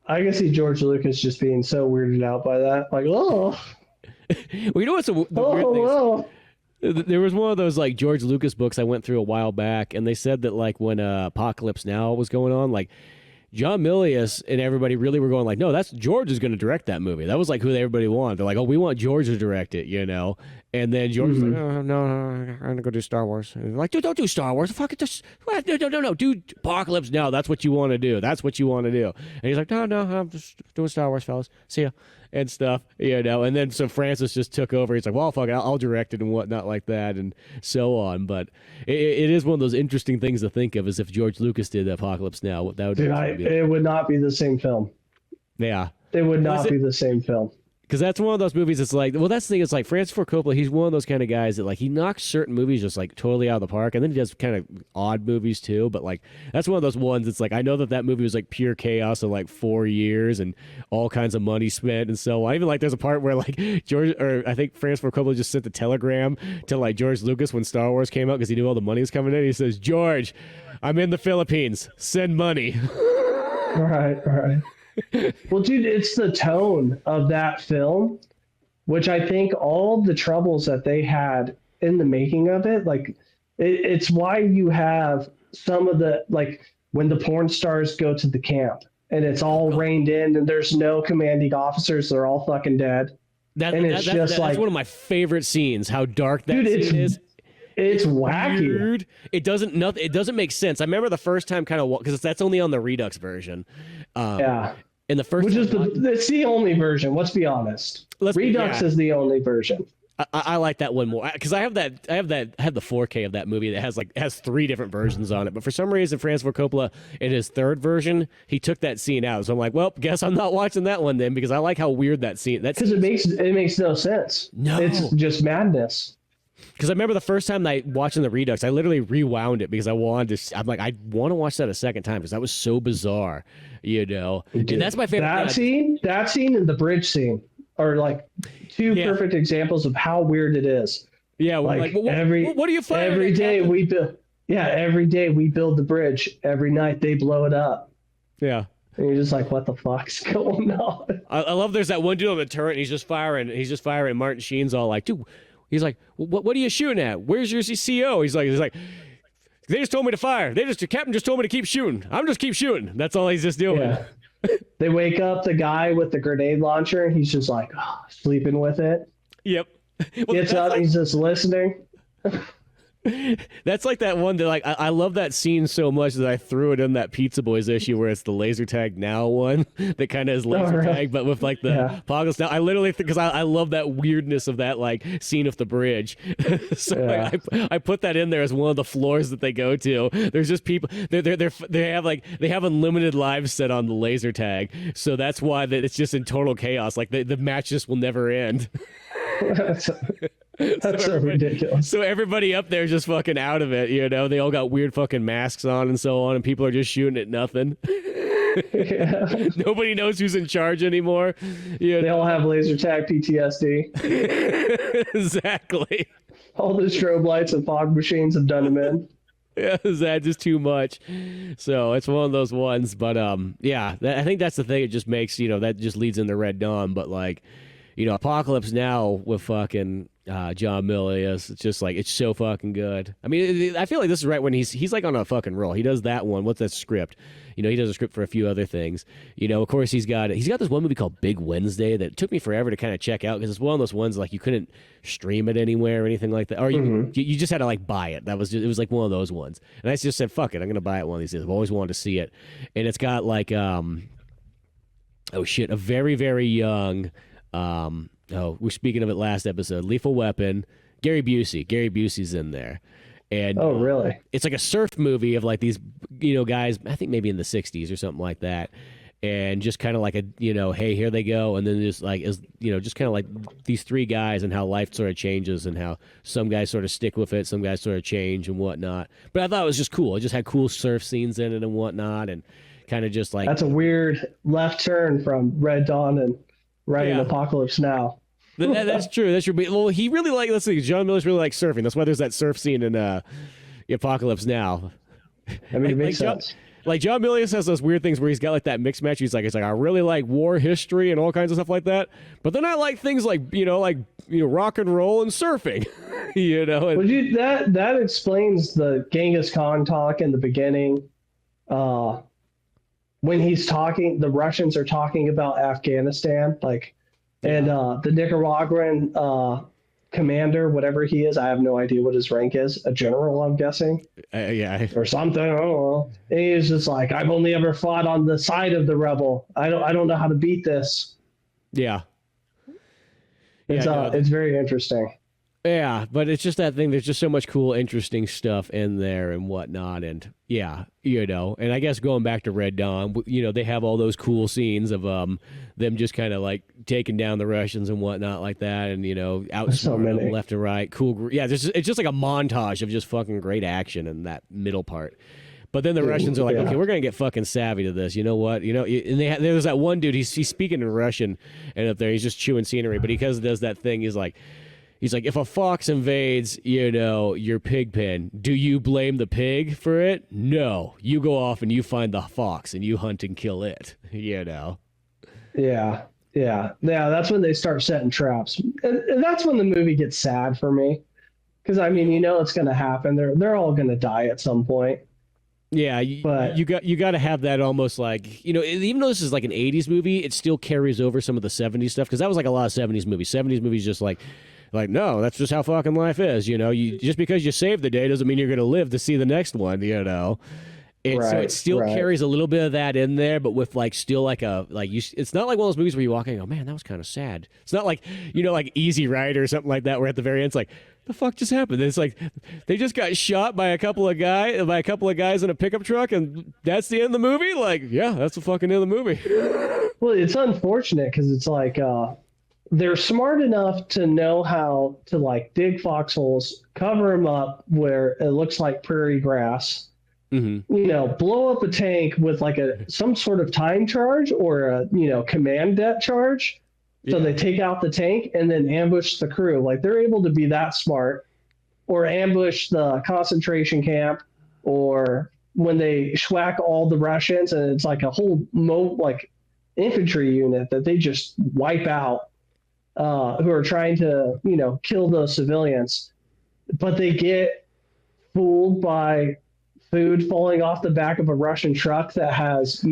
I can see George Lucas just being so weirded out by that. Like, oh. Well, what's the weird thing? There was one of those like George Lucas books I went through a while back, and they said that like when Apocalypse Now was going on, like John Milius and everybody really were going like, no, that's George is going to direct that movie. That was like who everybody wanted. They're like, oh, we want George to direct it, And then George was like, no, I'm going to go do Star Wars. And like, dude, don't do Star Wars. Fuck it. Just, no. Dude, Apocalypse Now. That's what you want to do. That's what you want to do. And he's like, no, I'm just doing Star Wars, fellas. See ya. And stuff, And then so Francis just took over. He's like, well, fuck it. I'll direct it and whatnot like that and so on. But it is one of those interesting things to think of as if George Lucas did Apocalypse Now. That would it would not be the same film. Yeah. It would not be the same film. Because that's one of those movies that's like, well, that's the thing. It's like Francis Ford Coppola, he's one of those kind of guys that like he knocks certain movies just like totally out of the park. And then he does kind of odd movies too. But like, that's one of those ones that's like, I know that movie was like pure chaos of like 4 years and all kinds of money spent and so on. Even like there's a part where like I think Francis Ford Coppola just sent the telegram to like George Lucas when Star Wars came out because he knew all the money was coming in. He says, George, I'm in the Philippines. Send money. Right. Well, dude, it's the tone of that film, which I think all the troubles that they had in the making of it, like it's why you have some of the, like when the porn stars go to the camp and it's all reined in and there's no commanding officers, they're all fucking dead. That's one of my favorite scenes, how dark that scene is. It's wacky. Weird. It doesn't make sense. I remember the first time kind of because that's only on the Redux version. Yeah. In the first, which is it's the only version. Let's be honest. Redux is the only version. I like that one more because I have the 4K of that movie that has 3 different versions on it. But for some reason, Francis Ford Coppola in his 3rd version, he took that scene out. So I'm like, well, guess I'm not watching that one then because I like how weird that scene. Because it makes no sense. No, it's just madness. Because I remember the first time watching the Redux, I literally rewound it because I want to watch that a second time because that was so bizarre, And that's my favorite. That scene and the bridge scene are like 2 perfect examples of how weird it is. Yeah, like what are you fighting? Every day we build. Yeah, every day we build the bridge. Every night they blow it up. Yeah. And you're just like, what the fuck's going on? I love there's that one dude on the turret and he's just firing. Martin Sheen's all like, dude. He's like, what are you shooting at? Where's your CO? He's like, they just told me to fire. The captain just told me to keep shooting. I'm just keep shooting. That's all he's just doing. Yeah. They wake up the guy with the grenade launcher and he's just like sleeping with it. Yep. Gets up, he's just listening. That's like that one that like I love that scene so much that I threw it in that Pizza Boys issue where it's the laser tag now one that kind of is laser tag but with like the Poggles now. I literally because I love that weirdness of that like scene of the bridge. So I put that in there as one of the floors that they go to. There's just people they have unlimited lives set on the laser tag, so that's why it's just in total chaos. Like the match just will never end. That's so ridiculous. So everybody up there is just fucking out of it, They all got weird fucking masks on and so on, and people are just shooting at nothing. Yeah. Nobody knows who's in charge anymore. They all have laser tag PTSD. Exactly. All the strobe lights and fog machines have done them in. Yeah, is that just too much? So it's one of those ones. But yeah, I think that's the thing. It just makes that just leads into Red Dawn. But like, Apocalypse Now with fucking John Milius. It's just like it's so fucking good. I mean, I feel like this is right when he's like on a fucking roll. He does that one. What's that script? He does a script for a few other things. Of course, he's got this one movie called Big Wednesday that took me forever to kind of check out because it's one of those ones like you couldn't stream it anywhere or anything like that, or you just had to like buy it. It was like one of those ones. And I just said, fuck it, I'm gonna buy it one of these days. I've always wanted to see it, and it's got like oh shit, a very very young we're speaking of it last episode. Lethal Weapon, Gary Busey. Gary Busey's in there. And oh, really? It's like a surf movie of like these, guys, I think maybe in the 60s or something like that. And just kind of like a, hey, here they go. And then just like, just kind of like these three guys and how life sort of changes and how some guys sort of stick with it, some guys sort of change and whatnot. But I thought it was just cool. It just had cool surf scenes in it and whatnot. And kind of just like. That's a weird left turn from Red Dawn and writing Apocalypse Now. That's true. That's true. Well, he really let's see, John Milius really likes surfing. That's why there's that surf scene in Apocalypse Now. I mean, it makes sense. Like John Milius has those weird things where he's got like that mixed match. It's like I really like war history and all kinds of stuff like that. But then I like things like rock and roll and surfing. And, that explains the Genghis Khan talk in the beginning. When he's talking, the Russians are talking about Afghanistan, like. And the Nicaraguan commander, whatever he is, I have no idea what his rank is. A general, I'm guessing. Yeah. Or something. I don't know. And he's just like, I've only ever fought on the side of the rebel. I don't know how to beat this. Yeah. It's very interesting. Yeah, but it's just that thing. There's just so much cool, interesting stuff in there and whatnot. And yeah, and I guess going back to Red Dawn, they have all those cool scenes of them just kind of like taking down the Russians and whatnot like that. And, outsmarting them left and right. Cool. Yeah, it's just like a montage of just fucking great action in that middle part. But then the Russians are like, okay, we're going to get fucking savvy to this. You know what? And there's that one dude, he's speaking in Russian and up there, he's just chewing scenery. But he does that thing. He's like, if a fox invades, your pig pen, do you blame the pig for it? No. You go off and you find the fox and you hunt and kill it, Yeah. That's when they start setting traps. And that's when the movie gets sad for me. Because, I mean, it's going to happen. They're all going to die at some point. Yeah, you got to have that almost like, even though this is like an 80s movie, it still carries over some of the 70s stuff. Because that was like a lot of 70s movies. 70s movies just like, no, that's just how fucking life is, You just because you saved the day doesn't mean you're going to live to see the next one, And so it still carries a little bit of that in there, but with like still like it's not like one of those movies where you walk in and go, man, that was kind of sad. It's not like like Easy Rider or something like that, where at the very end it's like, the fuck just happened? It's like they just got shot by a couple of guys in a pickup truck, and that's the end of the movie. Like, yeah, that's the fucking end of the movie. Well, it's unfortunate because it's like. They're smart enough to know how to like dig foxholes, cover them up where it looks like prairie grass, blow up a tank with like some sort of time charge or a, command debt charge. So they take out the tank and then ambush the crew. Like they're able to be that smart, or ambush the concentration camp, or when they schwack all the Russians and it's like a whole infantry unit that they just wipe out. Who are trying to, kill those civilians, but they get fooled by food falling off the back of a Russian truck that has,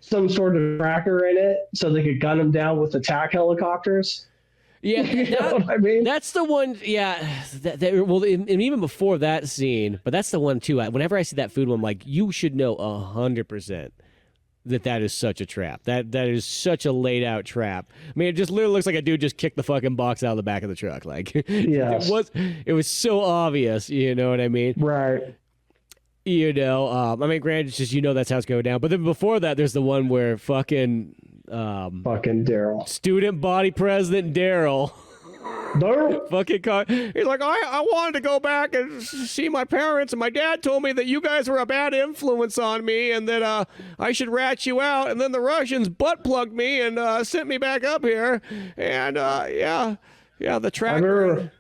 some sort of tracker in it, so they could gun them down with attack helicopters. Yeah, what I mean? That's the one. Yeah, and even before that scene, but that's the one too. Whenever I see that food one, I'm like, you should know 100%. That is such a trap. That is such a laid out trap. I mean, it just literally looks like a dude just kicked the fucking box out of the back of the truck. Like, yes. it was so obvious. You know what I mean? Right. I mean, granted, it's just that's how it's going down. But then before that, there's the one where fucking Daryl, student body president Daryl. Fucking he's like, I wanted to go back and see my parents, and my dad told me that you guys were a bad influence on me and that I should rat you out. And then the Russians butt plugged me and sent me back up here. And the tracker.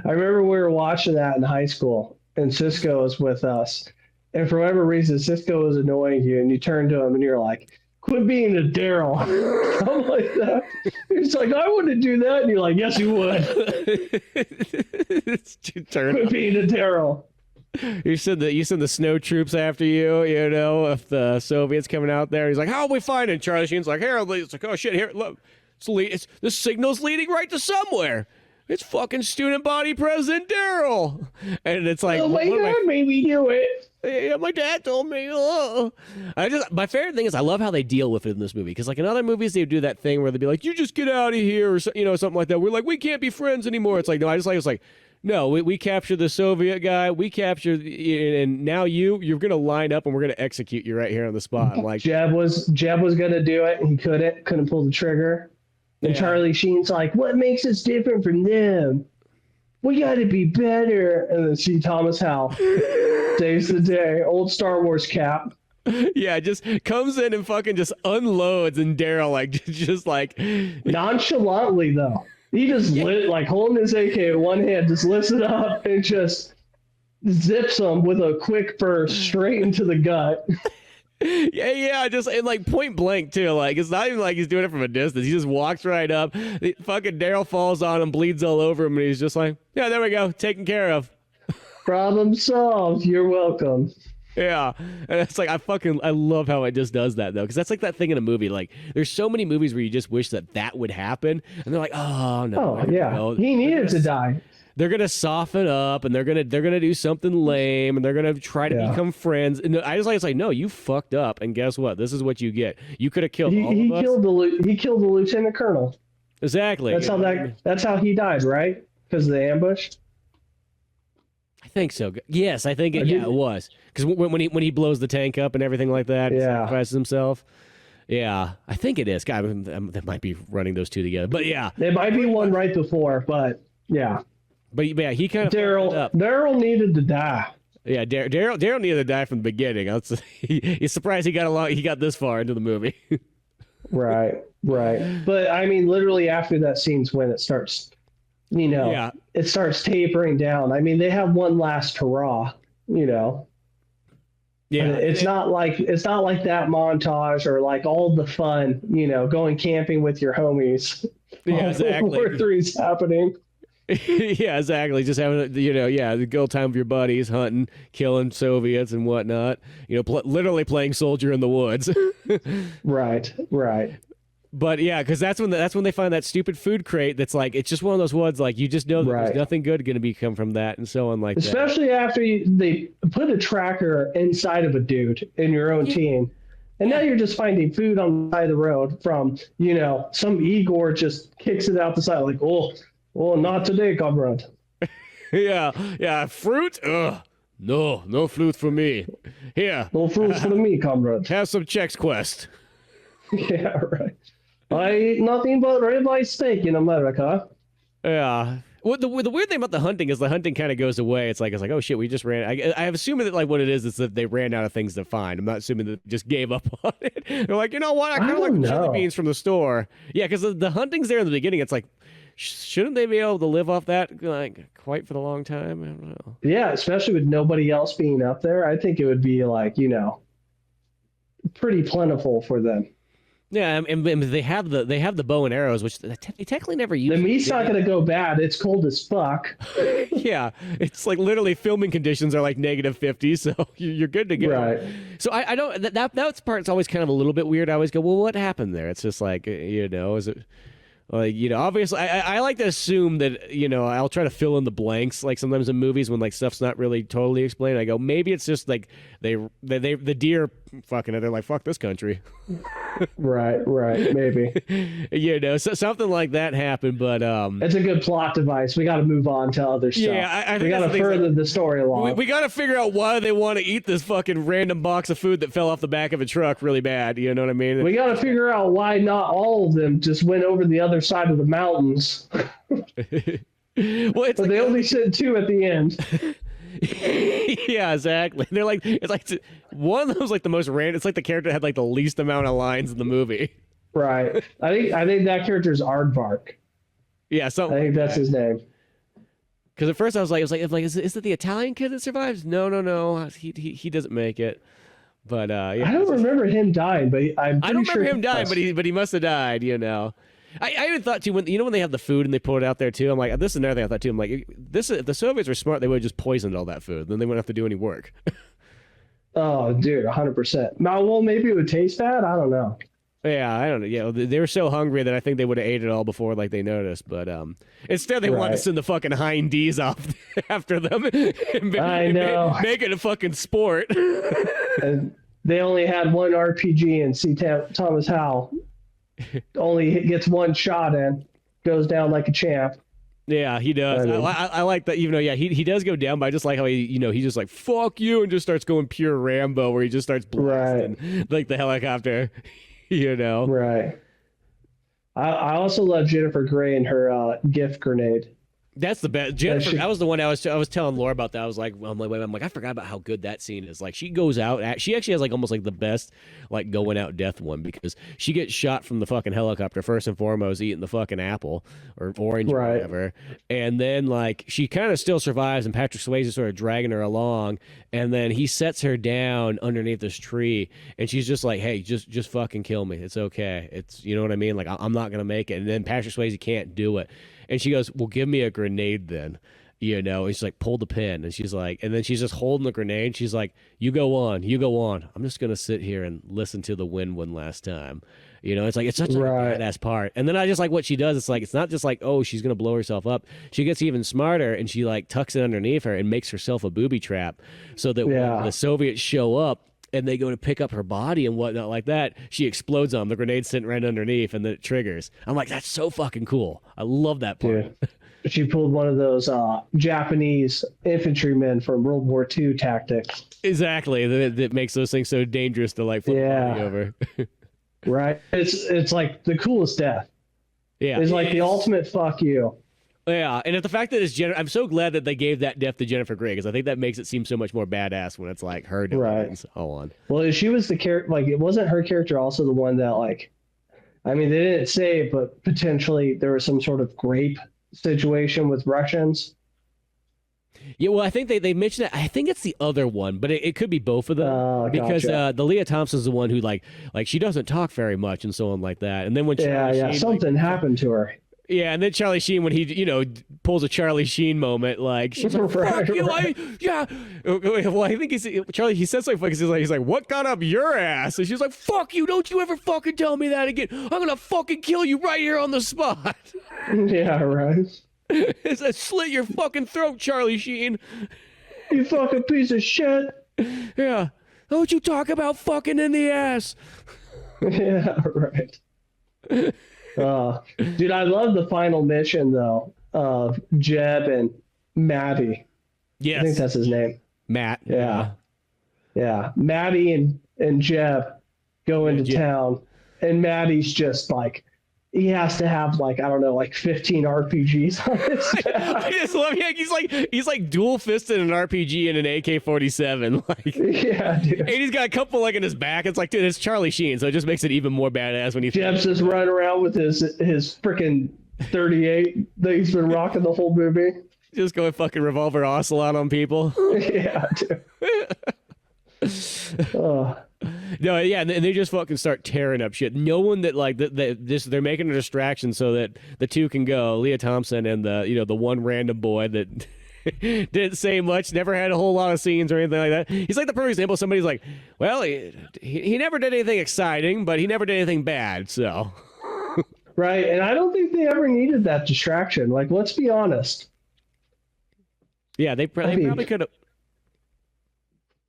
I remember we were watching that in high school, and Cisco is with us. And for whatever reason, Cisco is annoying you, and you turn to him and you're like, quit being a Daryl. Something like that. He's like, I wouldn't do that. And you're like, yes, you would. Quit being a Daryl. You send the snow troops after you, if the Soviets coming out there. He's like, how are we finding? Charlie Sheen's like, here, it's like, oh shit, here, look. The signal's leading right to somewhere. It's fucking student body president Daryl. And it's like, oh my God, made me do it. Yeah, my dad told me. Oh. My favorite thing is I love how they deal with it in this movie. Because like in other movies, they do that thing where they'd be like, you just get out of here, or something like that. We're like, we can't be friends anymore. It's like, no, it's like, no, we captured the Soviet guy. We captured, and now you're going to line up and we're going to execute you right here on the spot. Like Jeb was going to do it and he couldn't pull the trigger. And Charlie Sheen's like, what makes us different from them? We got to be better. And then see Thomas Howell saves the day. Old Star Wars Cap. Yeah, just comes in and fucking just unloads, and Daryl just like nonchalantly though. He just holding his AK in one hand, just lifts it up and just zips him with a quick burst straight into the gut. Yeah, just and like point blank too. Like it's not even like he's doing it from a distance. He just walks right up. The fucking Daryl falls on him, bleeds all over him, and he's just like, yeah, there we go, taken care of. Problem solved. You're welcome. Yeah, and it's like I love how it just does that though, because that's like that thing in a movie. Like there's so many movies where you just wish that would happen, and they're like, oh no, oh yeah, he needed to die. They're gonna soften up, and they're gonna do something lame, and they're gonna try to become friends. And I just like it's like, no, you fucked up, and guess what? This is what you get. You could have killed all of us. He killed the lieutenant colonel. Exactly. That's how he died, right? Because of the ambush. I think so. Yes, I think it was because when he blows the tank up and everything like that, sacrifices himself. Yeah, I think it is. God, that might be running those two together, but yeah, it might be one right before, but yeah. But yeah, he kind of Daryl needed to die. Yeah, Daryl needed to die from the beginning. He's surprised he got this far into the movie. Right. But I mean, literally after that scene's when it starts, it starts tapering down. I mean, they have one last hurrah, Yeah. It's not like that montage or like all the fun, going camping with your homies. Yeah, exactly. War III's happening. Yeah, exactly. Just having, the good time with your buddies, hunting, killing Soviets and whatnot. Literally playing soldier in the woods. Right. But yeah, because that's when they find that stupid food crate. That's like it's just one of those woods. Like you just know that there's nothing good going to come from that, and so on like that. Especially after they put a tracker inside of a dude in your own team. And now you're just finding food on the side of the road from, some Igor just kicks it out the side like, oh, not today, comrade. Yeah. Fruit? Ugh. No fruit for me. Here. No fruit for me, comrade. Have some Chex Quest. Yeah, right. I eat nothing but ribeye steak in America. Yeah. Well, the weird thing about the hunting is the hunting kind of goes away. It's like, oh shit, we just ran. I have assuming that like what it is that they ran out of things to find. I'm not assuming that they just gave up on it. They're like, you know what? I kind of like the chili beans from the store. Yeah, because the hunting's there in the beginning. It's like, shouldn't they be able to live off that like quite for the long time? I don't know. Yeah, especially with nobody else being up there. I think it would be like, pretty plentiful for them. Yeah, and they have the bow and arrows, which they technically never use. The meat's not going to go bad. It's cold as fuck. Yeah, it's like literally filming conditions are like -50, so you're good to go. Right. So I don't that part's always kind of a little bit weird. I always go, well, what happened there? It's just like is it? Like, obviously, I like to assume that, I'll try to fill in the blanks, like sometimes in movies when like stuff's not really totally explained. I go, maybe it's just like the deer fucking it. They're like, fuck this country. Right, maybe. So something like that happened, but it's a good plot device. We got to move on to other stuff. Yeah, I think we got to further the story along. We got to figure out why they want to eat this fucking random box of food that fell off the back of a truck really bad. You know what I mean? We got to figure out why not all of them just went over the other side of the mountains. Well, it's but they only sent 2 at the end. Yeah, exactly. They're like, it's like one of those like the most random. It's like the character had like the least amount of lines in the movie. Right. I think that character's Aardvark. Yeah, something. I think that's his name. Because at first I was like, is it the Italian kid that survives? No. He doesn't make it. But yeah, I don't remember him dying, but I'm I don't pretty remember him dying, but he must have died. I even thought too when they have the food and they put it out there too. I'm like, this is another thing I thought too. I'm like, if the Soviets were smart, they would have just poisoned all that food. Then they wouldn't have to do any work. Oh, dude, 100%. Now, well, maybe it would taste bad. I don't know. Yeah, I don't know. Yeah, they were so hungry that I think they would have ate it all before, like they noticed. But instead, they wanted to send the fucking hind D's off after them. I know. Make it a fucking sport. And they only had one RPG, and C. Thomas Howell only gets one shot in, goes down like a champ. Yeah, he does. I like that. Even though, yeah, he does go down, but I just like how he's just like fuck you and just starts going pure Rambo, where he just starts blasting like the helicopter. Right. I also love Jennifer Grey and her gift grenade. That's the best. Jennifer, that was the one I was telling Laura about. That I was like, I forgot about how good that scene is. Like, she goes out. She actually has like almost like the best like going out death one, because she gets shot from the fucking helicopter first and foremost, eating the fucking apple or orange or whatever, and then like she kind of still survives, and Patrick Swayze is sort of dragging her along, and then he sets her down underneath this tree, and she's just like, hey, just fucking kill me. It's okay. It's, you know what I mean? Like, I'm not gonna make it. And then Patrick Swayze can't do it. And she goes, well, give me a grenade then, and she's like, pull the pin. And she's like, and then she's just holding the grenade. And she's like, you go on. I'm just going to sit here and listen to the wind one last time. It's like, it's such a badass part. And then I just like what she does. It's like, it's not just like, oh, she's going to blow herself up. She gets even smarter, and she like tucks it underneath her and makes herself a booby trap so that when the Soviets show up and they go to pick up her body and whatnot like that, she explodes on them. The grenade's sitting right underneath, and then it triggers. I'm like, that's so fucking cool. I love that part. Dude. She pulled one of those Japanese infantrymen from World War II tactics. Exactly. That makes those things so dangerous to like flip the body over. Right. It's like the coolest death. Yeah. It's like the ultimate fuck you. Yeah, and the fact that it's I'm so glad that they gave that death to Jennifer Grey, because I think that makes it seem so much more badass when it's like her doing it and so on. Well, she was the character, like, it wasn't her character also the one that, like, I mean, they didn't say, but potentially there was some sort of grape situation with Russians. Yeah, well, I think they mentioned it. I think it's the other one, but it could be both of them, because the Lea Thompson's the one who like she doesn't talk very much and so on like that. And then when Sheen, something happened to her. Yeah, and then Charlie Sheen, when he pulls a Charlie Sheen moment, like she's like, fuck you, yeah. Well, I think Charlie. He says something funny. He's like, what got up your ass? And she's like, fuck you! Don't you ever fucking tell me that again. I'm gonna fucking kill you right here on the spot. Yeah, right. It's a slit your fucking throat, Charlie Sheen. You fucking piece of shit. Yeah. Don't you talk about fucking in the ass. Yeah, right. Dude, I love the final mission though of Jeb and Maddie. Yes, I think that's his name. Matt. Yeah. Maddie and Jeb go into town, and Maddie's just like, he has to have like, I don't know, like 15 RPGs on his I just love he's like dual fisted an RPG and an AK-47. Like, yeah, dude. And he's got a couple like in his back. It's like, dude, it's Charlie Sheen, so it just makes it even more badass when he Jeb's just running around with his freaking 38 that he's been rocking the whole movie. Just going fucking revolver ocelot on people. Yeah, dude. No, yeah, and they just fucking start tearing up shit. No one that like they're making a distraction so that the two can go. Lea Thompson and the one random boy that didn't say much, never had a whole lot of scenes or anything like that. He's like the perfect example. Somebody's like, well, he never did anything exciting, but he never did anything bad. So right, and I don't think they ever needed that distraction. Like, let's be honest. Yeah, they probably could have.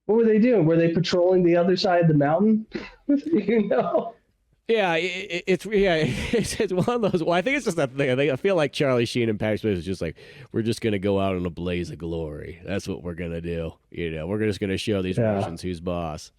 What were they doing? Were they patrolling the other side of the mountain? Yeah, it's one of those. Well, I think it's just that thing. I feel like Charlie Sheen and Patrick Swayze is just like, we're just gonna go out in a blaze of glory. That's what we're gonna do. We're just gonna show these Russians who's boss.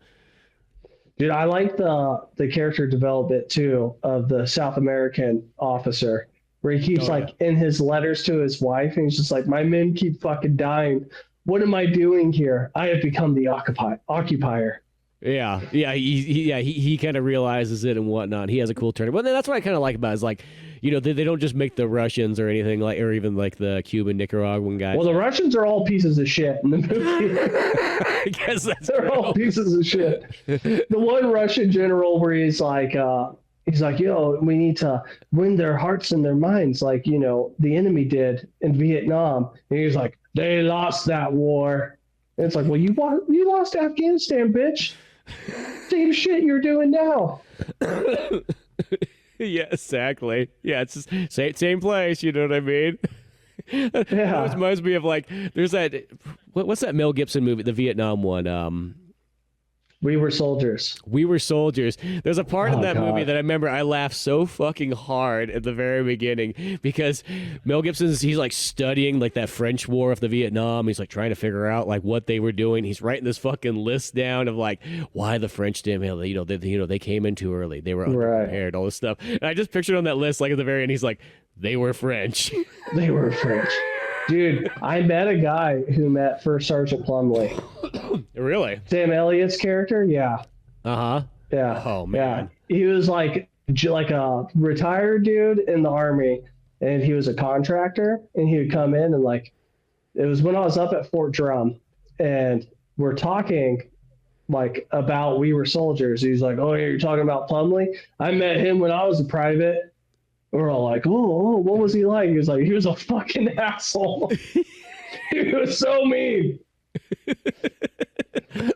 Dude, I like the character development too of the South American officer, where he keeps in his letters to his wife, and he's just like, my men keep fucking dying. What am I doing here? I have become the occupier. He kind of realizes it and whatnot. He has a cool turn. Well, that's what I kind of like about it, is like, they don't just make the Russians or anything like, or even like the Cuban, Nicaraguan guys. Well, the Russians are all pieces of shit in the movie. I guess they're all pieces of shit. The one Russian general where he's like, we need to win their hearts and their minds, like, the enemy did in Vietnam. And he's like, they lost that war. And it's like, well, you lost Afghanistan, bitch. Same shit you're doing now. Yeah, exactly. Yeah, it's just same place. You know what I mean? Yeah. It reminds me of like, there's that. What's that Mel Gibson movie? The Vietnam one. We Were Soldiers. We Were Soldiers. There's a part in that movie that I remember I laughed so fucking hard at the very beginning, because Mel Gibson's, he's like studying like that French war of the Vietnam. He's like trying to figure out like what they were doing. He's writing this fucking list down of like why the French didn't, they came in too early. They were underprepared, all this stuff. And I just pictured on that list, like at the very end, he's like, they were French. They were French. Dude, I met a guy who met First Sergeant Plumley. Really? Sam Elliott's character? Yeah. Uh-huh. Yeah. Oh, man. Yeah. He was like a retired dude in the Army, and he was a contractor, and he would come in and like, it was when I was up at Fort Drum, and we're talking like about We Were Soldiers. He's like, oh, yeah, you're talking about Plumley? I met him when I was a private. We're all like, oh, what was he like? He was like, he was a fucking asshole. He was so mean.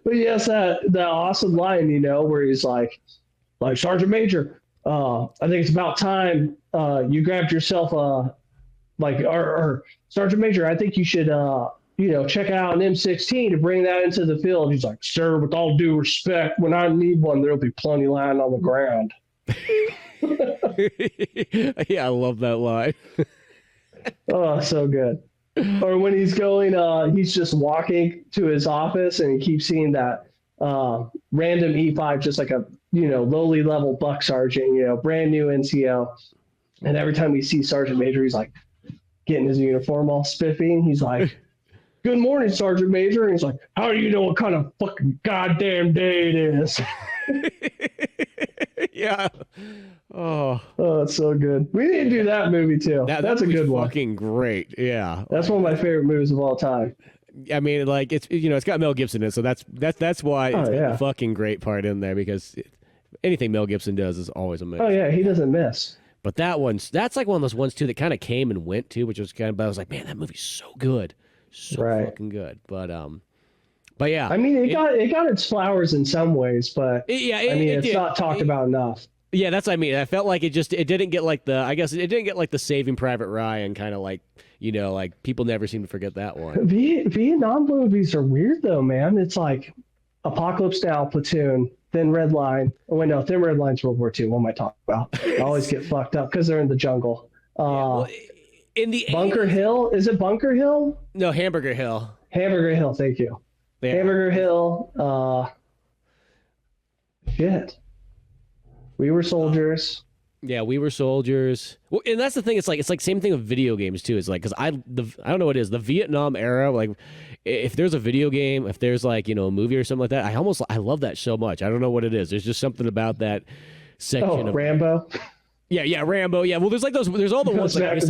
But yes, that awesome line, where he's like Sergeant Major, I think it's about time you grabbed yourself or Sergeant Major, I think you should check out an M16 to bring that into the field. He's like, sir, with all due respect, when I need one, there'll be plenty lying on the ground. Yeah, I love that line. Oh, so good. Or when he's going, he's just walking to his office and he keeps seeing that random E5, just like a lowly level buck sergeant, brand new NCO. And every time he sees Sergeant Major, he's like getting his uniform all spiffy, and he's like, "Good morning, Sergeant Major." And he's like, "How do you know what kind of fucking goddamn day it is?" Yeah. Oh, it's so good. We need to do that movie too. That's a good one. Fucking great. Yeah. That's one of my favorite movies of all time. I mean, like it's got Mel Gibson in it, so that's why it's got the fucking great part in there, because anything Mel Gibson does is always amazing. Oh yeah, he doesn't miss. But that's like one of those ones too that kind of came and went too, which was kind of. But I was like, man, that movie's so good, fucking good. But yeah, I mean, it got its flowers in some ways, but it's not talked about enough. Yeah, that's what I mean. I felt like it didn't get like the Saving Private Ryan kind of like, like people never seem to forget that one. Vietnam movies are weird though, man. It's like Apocalypse Now, Platoon, Thin Red Line. Oh wait, no, Thin Red Line's World War II. What am I talking about? I always get fucked up because they're in the jungle. In the Bunker 80s, Hill, is it Bunker Hill? No, Hamburger Hill. Hamburger Hill, thank you. Yeah. Hamburger Hill. Shit. We Were Soldiers. Yeah, We Were Soldiers. Well, and that's the thing. It's like same thing with video games too. It's like, because I don't know what it is. The Vietnam era, like if there's a video game, if there's like a movie or something like that, I love that so much. I don't know what it is. There's just something about that section of Rambo. Yeah, Rambo. Yeah, well, there's like those. There's all the ones like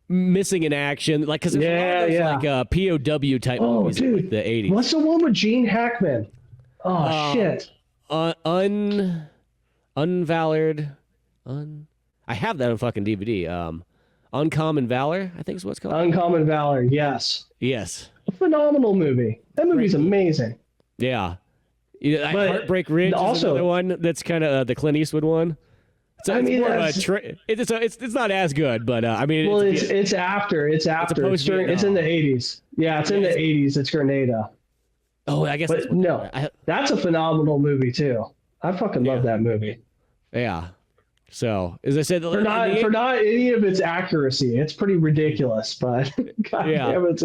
missing in action, like because like POW type movies in like the 80s. What's the one with Gene Hackman? Oh shit. Unvalored. I have that on fucking DVD. Uncommon Valor, I think is what it's called. Uncommon Valor, yes. Yes. A phenomenal movie. That movie's amazing. Yeah. Heartbreak Ridge is another one that's kind of the Clint Eastwood one. So it's not as good, but I mean. Well, it's after. It's in the 80s. Yeah, it's in the 80s. It's Grenada. Oh, I guess. That's a phenomenal movie too. I fucking love that movie. Yeah. So, as I said, for not any of its accuracy, it's pretty ridiculous. But damn, is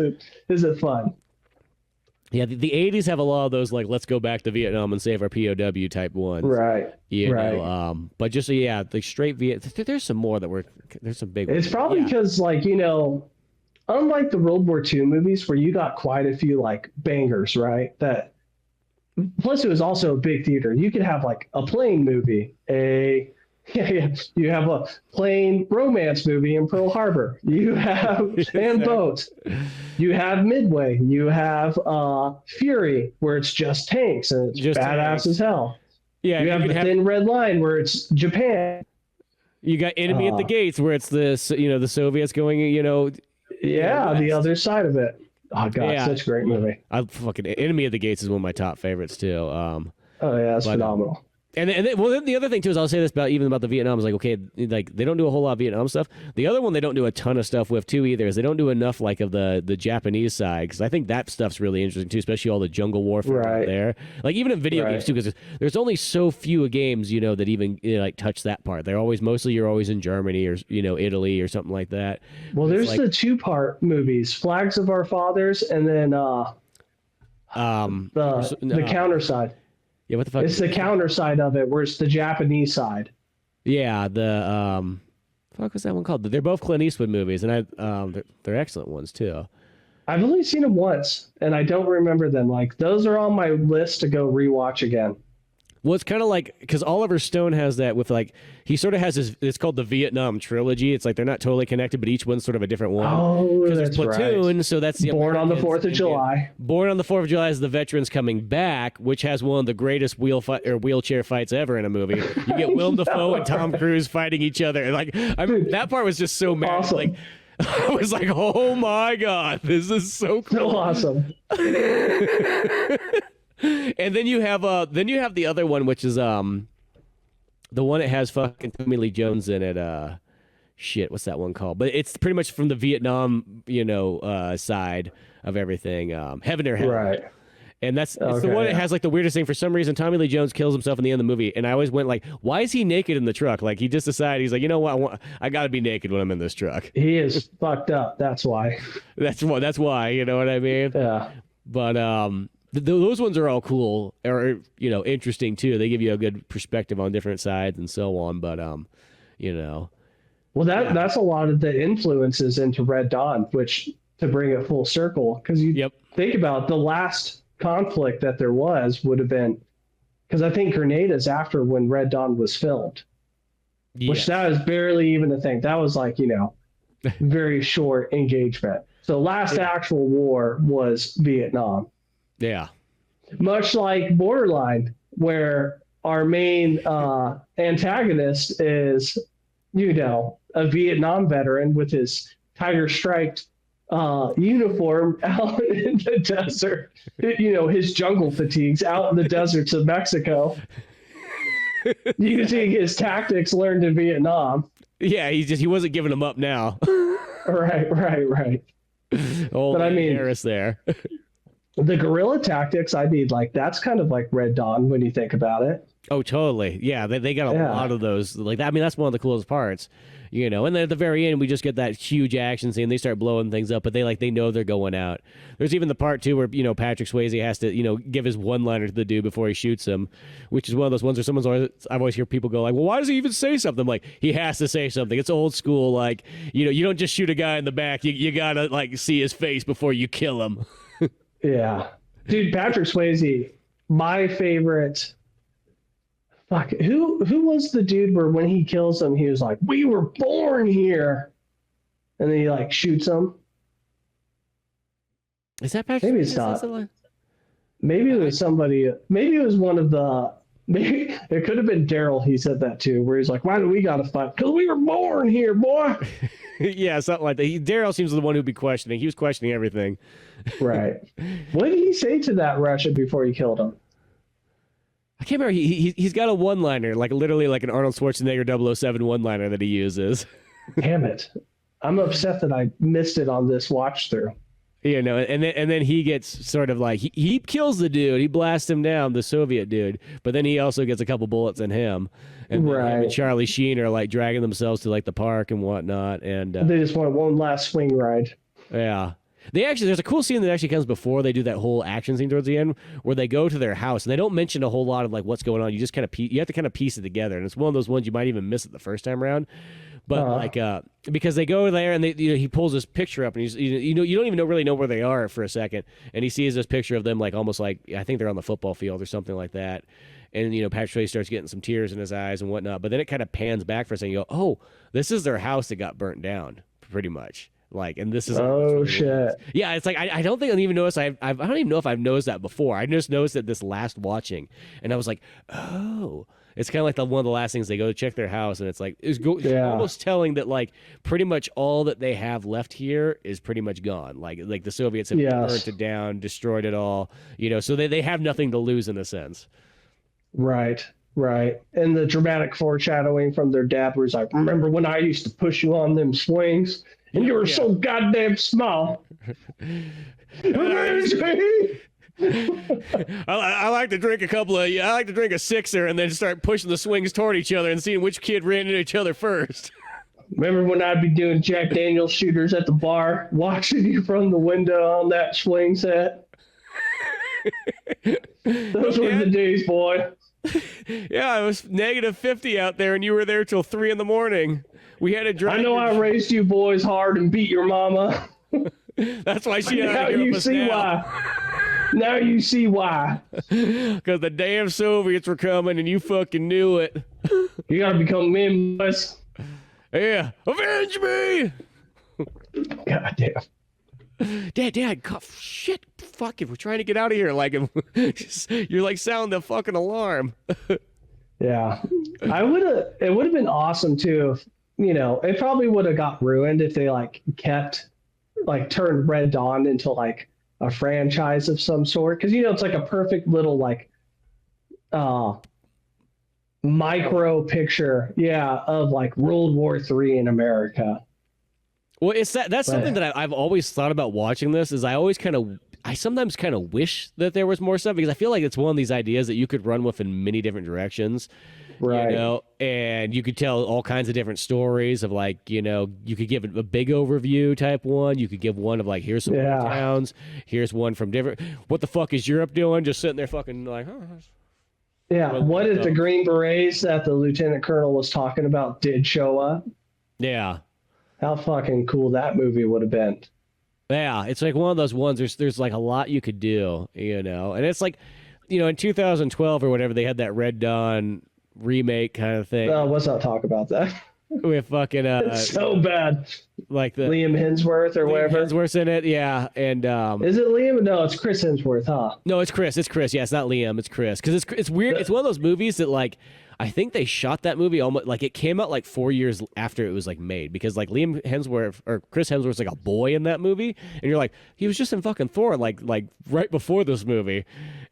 it fun? Yeah, the 80s have a lot of those, like, let's go back to Vietnam and save our POW type ones. Right. But just, the straight there's some more there's some big ones. It's probably because, like, unlike the World War II movies where you got quite a few, like, bangers, right? That plus it was also a big theater. You could have like a plane movie, you have a plane romance movie in Pearl Harbor. You have and boat. You have Midway. You have Fury, where it's just tanks and it's just badass tanks. As hell. Yeah, you have the Thin Red Line, where it's Japan. You got Enemy at the Gates, where it's the Soviets going, the other side of it. Oh god, such a great movie. I fucking Enemy at the Gates is one of my top favorites too. That's phenomenal. And then the other thing too is I'll say this about the Vietnam is like, okay, like they don't do a whole lot of Vietnam stuff. The other one they don't do a ton of stuff with too either is they don't do enough like of the Japanese side, because I think that stuff's really interesting too, especially all the jungle warfare out there. Like even in video games too, because there's only so few games that even like touch that part. You're always in Germany or Italy or something like that. Well, there's the 2-part movies, Flags of Our Fathers, and then the counter side. Yeah, what the fuck? It's the counter side of it, where it's the Japanese side. Yeah, the fuck was that one called? They're both Clint Eastwood movies, and they're excellent ones too. I've only seen them once, and I don't remember them. Like those are on my list to go rewatch again. Well, it's kind of like, because Oliver Stone has that with like, he sort of has it's called the Vietnam trilogy. It's like they're not totally connected, but each one's sort of a different one. Oh, that's Platoon, right. So that's the Born on the 4th of July. Born on the 4th of July is the veterans coming back, which has one of the greatest wheelchair fights ever in a so you get Willem Dafoe and Tom Cruise fighting each other. Like, that part was just so mad. Awesome. Like, I was like, oh my god, this is so cool. So awesome. And then you have the other one, which is the one that has fucking Tommy Lee Jones in it. Shit, what's that one called? But it's pretty much from the Vietnam, side of everything. Heaven or Hell. Right. And it's the one that has like the weirdest thing. For some reason, Tommy Lee Jones kills himself in the end of the movie, and I always went like, why is he naked in the truck? Like he just decided he's like, you know what, I got to be naked when I'm in this truck. He is fucked up. That's why. That's why. You know what I mean? Yeah. But those ones are all cool, or interesting too. They give you a good perspective on different sides and so on. But well, that's a lot of the influences into Red Dawn, which, to bring it full circle, because you think about the last conflict that there would have been, because I think Grenada's after when Red Dawn was filmed, which that was barely even a thing. That was like very short engagement. So last actual war was Vietnam. Yeah. Much like Borderline, where our main antagonist is, a Vietnam veteran with his tiger striped uniform out in the desert, his jungle fatigues out in the deserts of Mexico, using his tactics learned in Vietnam. Yeah, he wasn't giving them up now. Right. But I mean, Harris there. The guerrilla tactics, that's kind of like Red Dawn when you think about it. Oh, totally. Yeah, they got a lot of those. Like, I mean, that's one of the coolest parts, And then at the very end, we just get that huge action scene. They start blowing things up, but they know they're going out. There's even the part too where Patrick Swayze has to give his one-liner to the dude before he shoots him, which is one of those ones where I've always hear people go like, well, why does he even say something? Like, he has to say something. It's old school. Like, you don't just shoot a guy in the back. You gotta see his face before you kill him. Yeah, dude, Patrick Swayze, my favorite. Fuck, who was the dude where when he kills him, he was like, "We were born here," and then he shoots him. Is that Patrick? Maybe it's not. Maybe it was somebody. Maybe it was one of the. Maybe it could have been Daryl. He said that too, where he's like, "Why do we gotta fight? Because we were born here, boy." Yeah, something like that. Daryl seems the one who'd be questioning. He was questioning everything. Right. What did he say to that Russian before he killed him? I can't remember. He's got a one-liner, literally like an Arnold Schwarzenegger 007 one-liner that he uses. Damn it. I'm upset that I missed it on this watch through. And then he gets sort of like, he kills the dude. He blasts him down, the Soviet dude. But then he also gets a couple bullets in him. And him and Charlie Sheen are dragging themselves to the park and whatnot. And they just want one last swing ride. Yeah. There's a cool scene that actually comes before they do that whole action scene towards the end, where they go to their house and they don't mention a whole lot of like what's going on. You just kind of you have to kind of piece it together, and it's one of those ones you might even miss it the first time around. But because they go there and he pulls this picture up and you don't even really know where they are for a second, and he sees this picture of them like almost like I think they're on the football field or something like that, and Patrick Swayze starts getting some tears in his eyes and whatnot. But then it kind of pans back for a second. You go, oh, this is their house that got burnt down, pretty much. Like, and this is shit. Yeah, it's like I don't think I've even noticed. I don't even know if I've noticed that before. I just noticed it this last watching, and I was like, oh. It's kind of like one of the last things they go to check their house, and it's like almost telling that like pretty much all that they have left here is pretty much gone. Like the Soviets have burnt it down, destroyed it all. So they have nothing to lose in a sense. Right. And the dramatic foreshadowing from their dad was like, remember when I used to push you on them swings, and you were so goddamn small. I like to drink I like to drink a sixer and then start pushing the swings toward each other and seeing which kid ran into each other first. Remember when I'd be doing Jack Daniel's shooters at the bar, watching you from the window on that swing set? Those were the days, boy. Yeah, it was -50 out there and you were there till 3 a.m. We had to drive. I know I raised you boys hard and beat your mama. That's why she had to now give you us see now. why. Now you see why. Because the damn Soviets were coming and you fucking knew it. You gotta become men, boys. Yeah. Avenge me! God damn. Dad, shit, fuck it. We're trying to get out of here. Like, you're like sounding the fucking alarm. Yeah. It would have been awesome too if, it probably would have got ruined if they turned Red Dawn into like a franchise of some sort, because it's like a perfect little like micro picture of like World War III in America. Well, that's something that I've always thought about watching this. Is I sometimes kind of wish that there was more stuff, because I feel like it's one of these ideas that you could run with in many different directions. Right. And you could tell all kinds of different stories of like, you could give a big overview type one. You could give one of like, here's some towns. Here's one from different. What the fuck is Europe doing? Just sitting there fucking like, yeah. What if the Green Berets that the Lieutenant Colonel was talking about did show up? Yeah. How fucking cool that movie would have been. Yeah. It's like one of those ones. There's like a lot you could do, and it's like, in 2012 or whatever, they had that Red Dawn remake kind of thing. No, let's not talk about that. With fucking it's so bad. Like the Liam Hemsworth or whatever. Hemsworth's in it, yeah. And is it Liam? No, it's Chris Hemsworth, huh? No, it's Chris. Yeah, it's not Liam. It's Chris. Because it's weird. It's one of those movies that like I think they shot that movie almost like it came out like 4 years after it was like made, because like Liam Hemsworth or Chris Hemsworth's like a boy in that movie, and you're like, he was just in fucking Thor like right before this movie.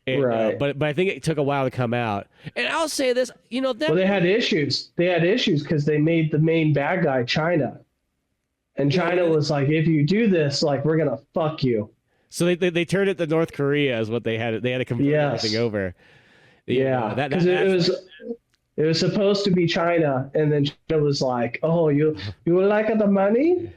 And, right. But I think it took a while to come out. And I'll say this, that well, they had issues. They had issues because they made the main bad guy China, and China was like, if you do this, like we're gonna fuck you. So they turned it to North Korea is what they had. They had to convert everything over. Yeah, because it was supposed to be China, and then China was like, "Oh, you like the money?"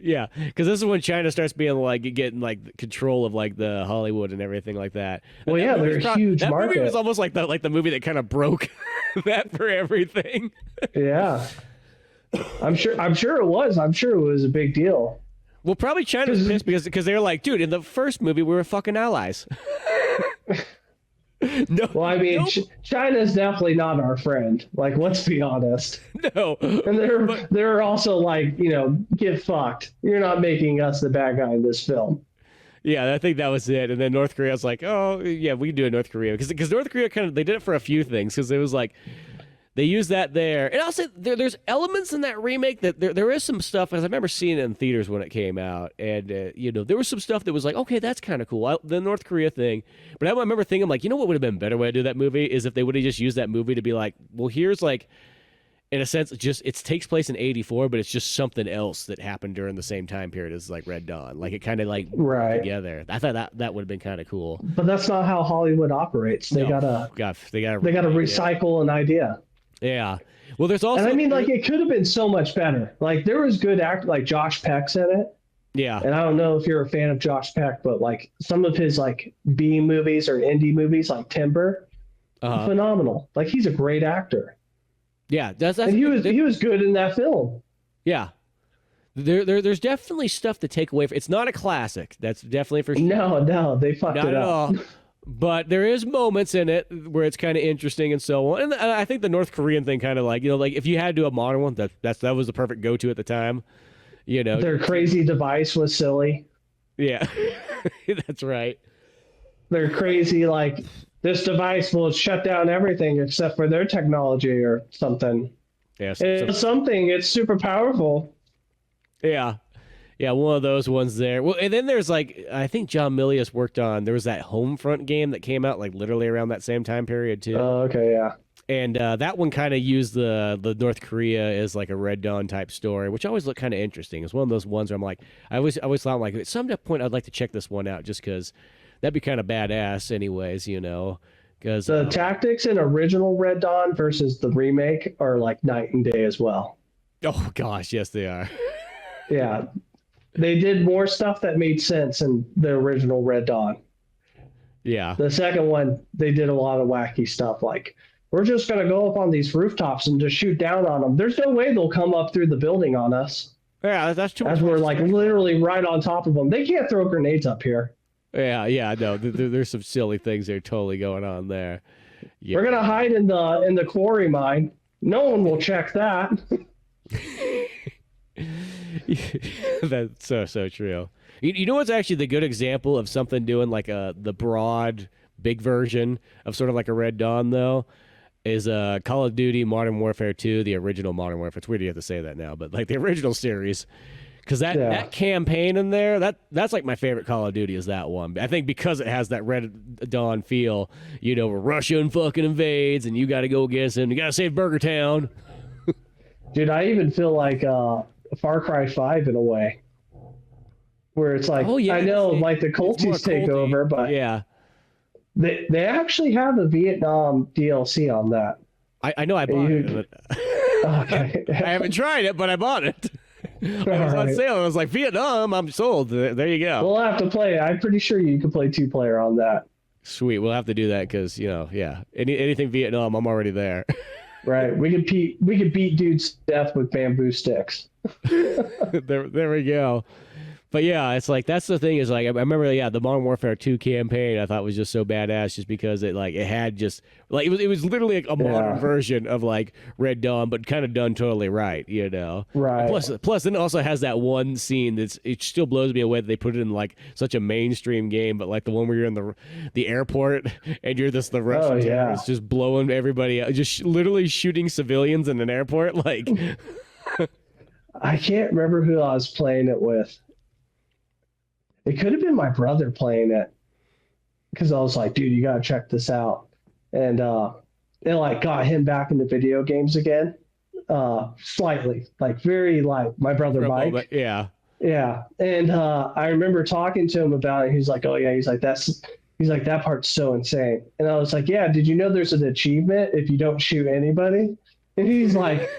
Yeah, because this is when China starts being like getting like control of like the Hollywood and everything like that. Well, yeah, they're a huge that market. Movie was almost like the movie that kind of broke that for everything. Yeah, I'm sure it was. I'm sure it was a big deal. Well, probably China's pissed because they're like, dude, in the first movie we were fucking allies. No. Well, I mean, China's definitely not our friend. Like, let's be honest. No. And they're also like, get fucked. You're not making us the bad guy in this film. Yeah, I think that was it. And then North Korea's like, oh yeah, we can do it in North Korea, because North Korea they did it for a few things, because it was like they used that there. And I'll say there's elements in that remake that there is some stuff, as I remember seeing it in theaters when it came out, and there was some stuff that was like, okay, that's kind of cool, the North Korea thing. But I remember thinking like, what would have been a better way to do that movie is if they would have just used that movie to be like, well, here's like, in a sense, it takes place in '84, but it's just something else that happened during the same time period as like Red Dawn. Like it kind of like together. I thought that would have been kind of cool. But that's not how Hollywood operates. They gotta recycle an idea. Yeah. Well, there's also, and I mean, like, it could have been so much better. Like, there was good actors, like Josh Peck's in it. Yeah. And I don't know if you're a fan of Josh Peck, but like some of his like B movies or indie movies like Timber, phenomenal. Like he's a great actor. Yeah, and he was good in that film. Yeah. There's definitely stuff to take away from. It's not a classic. That's definitely for sure. No, they fucked not it at up. all. But there is moments in it where it's kind of interesting and so on. And I think the North Korean thing kind of like, like if you had to do a modern one, that was the perfect go-to at the time. Their crazy device was silly. Yeah, that's right. They're crazy, like this device will shut down everything except for their technology or something. Yeah, it's super powerful. Yeah. Yeah, one of those ones there. Well, and then there's like, I think John Milius worked on, there was that Homefront game that came out like literally around that same time period too. Oh, okay, yeah. And that one kind of used the North Korea as like a Red Dawn type story, which always looked kind of interesting. It's one of those ones where I'm like, I always thought like at some point I'd like to check this one out just because that'd be kind of badass anyways, because the tactics in original Red Dawn versus the remake are like night and day as well. Oh gosh, yes they are. Yeah. They did more stuff that made sense in the original Red Dawn. Yeah. The second one, they did a lot of wacky stuff like, we're just going to go up on these rooftops and just shoot down on them. There's no way they'll come up through the building on us. Yeah, that's too much. As we're like literally right on top of them. They can't throw grenades up here. Yeah, no, there's some silly things that are totally going on there. Yeah. We're going to hide in the quarry mine. No one will check that. That's so true. You know what's actually the good example of something doing like the broad big version of sort of like a Red Dawn though is Call of Duty Modern Warfare 2, the original Modern Warfare. It's weird you have to say that now, but like the original series, because that campaign in there, that's like my favorite Call of Duty is that one. I think because it has that Red Dawn feel, where Russia fucking invades and you got to go against them, you got to save Burger Town. Dude, I even feel like Far Cry 5 in a way, where it's like, I know like the culties take over, but yeah, they actually have a Vietnam DLC on that. I know I bought it. Okay. I haven't tried it, but I bought it. It was on sale. I was like, Vietnam, I'm sold. There you go. We'll have to play it. I'm pretty sure you can play 2-player on that. Sweet. We'll have to do that because, anything Vietnam, I'm already there. Right. We could beat dudes to death with bamboo sticks. there we go. But yeah, it's like that's the thing is like I remember the Modern Warfare 2 campaign I thought was just so badass just because it had just like it was literally like a modern version of like Red Dawn but kind of done totally right, Right. Plus then it also has that one scene it still blows me away that they put it in like such a mainstream game, but like the one where you're in the airport and you're the Russian terrorists just blowing everybody out, just literally shooting civilians in an airport like I can't remember who I was playing it with. It could have been my brother playing it because I was like, dude, you got to check this out. And it like got him back into video games again, slightly, like very like my brother Mike. Yeah. Yeah. And I remember talking to him about it. He's like, oh, yeah. He's like, that part's so insane. And I was like, yeah, did you know there's an achievement if you don't shoot anybody? And he's like,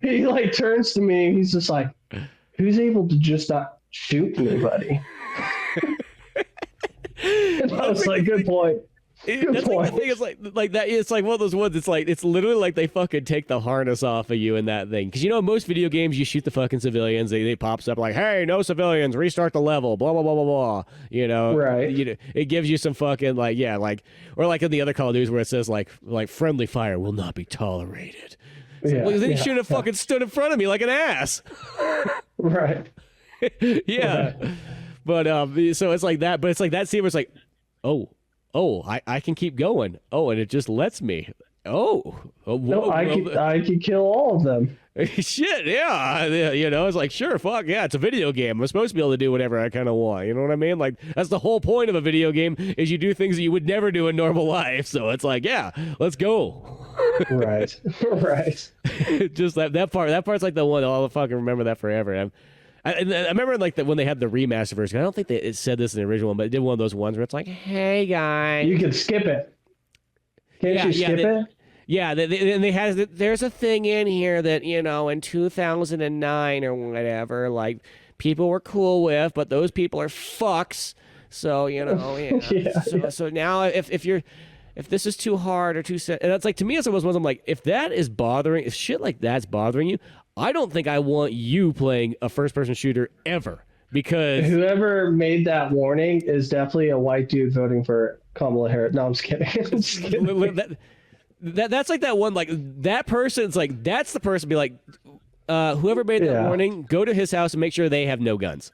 he like turns to me. He's just like, who's able to just not shoot anybody? And I was like, good point. Good point. Like the thing is like that. It's like one of those ones. It's like it's literally like they fucking take the harness off of you in that thing. Because most video games you shoot the fucking civilians. They pops up like, hey, no civilians, restart the level. Blah blah blah blah blah. Right. It gives you some fucking or like in the other Call of Duty where it says like friendly fire will not be tolerated. They should have fucking stood in front of me like an ass. Right. Yeah. Right. But so it's like that. But it's like that scene where it's like, I can keep going. Oh, and it just lets me. Whoa, no, I can kill all of them. Shit, yeah. It's like, sure, fuck, yeah, it's a video game. I'm supposed to be able to do whatever I kind of want. You know what I mean? Like, that's the whole point of a video game is you do things that you would never do in normal life. So it's like, yeah, let's go. Right. Just that part. That part's like the one I'll fucking remember that forever. I remember like that when they had the remaster version. I don't think it said this in the original one, but it did one of those ones where it's like, "Hey guys, you can skip it. Can't you skip it?" Yeah, they had. There's a thing in here that in 2009 or whatever, like people were cool with, but those people are fucks. So, you know, so now if this is too hard or too set, and it's like, to me, it's almost I'm like, if shit like that's bothering you, I don't think I want you playing a first-person shooter ever, because whoever made that warning is definitely a white dude voting for Kamala Harris. No, I'm just kidding. That's like that one, like that person's like, that's the person be like, whoever made that warning, go to his house and make sure they have no guns,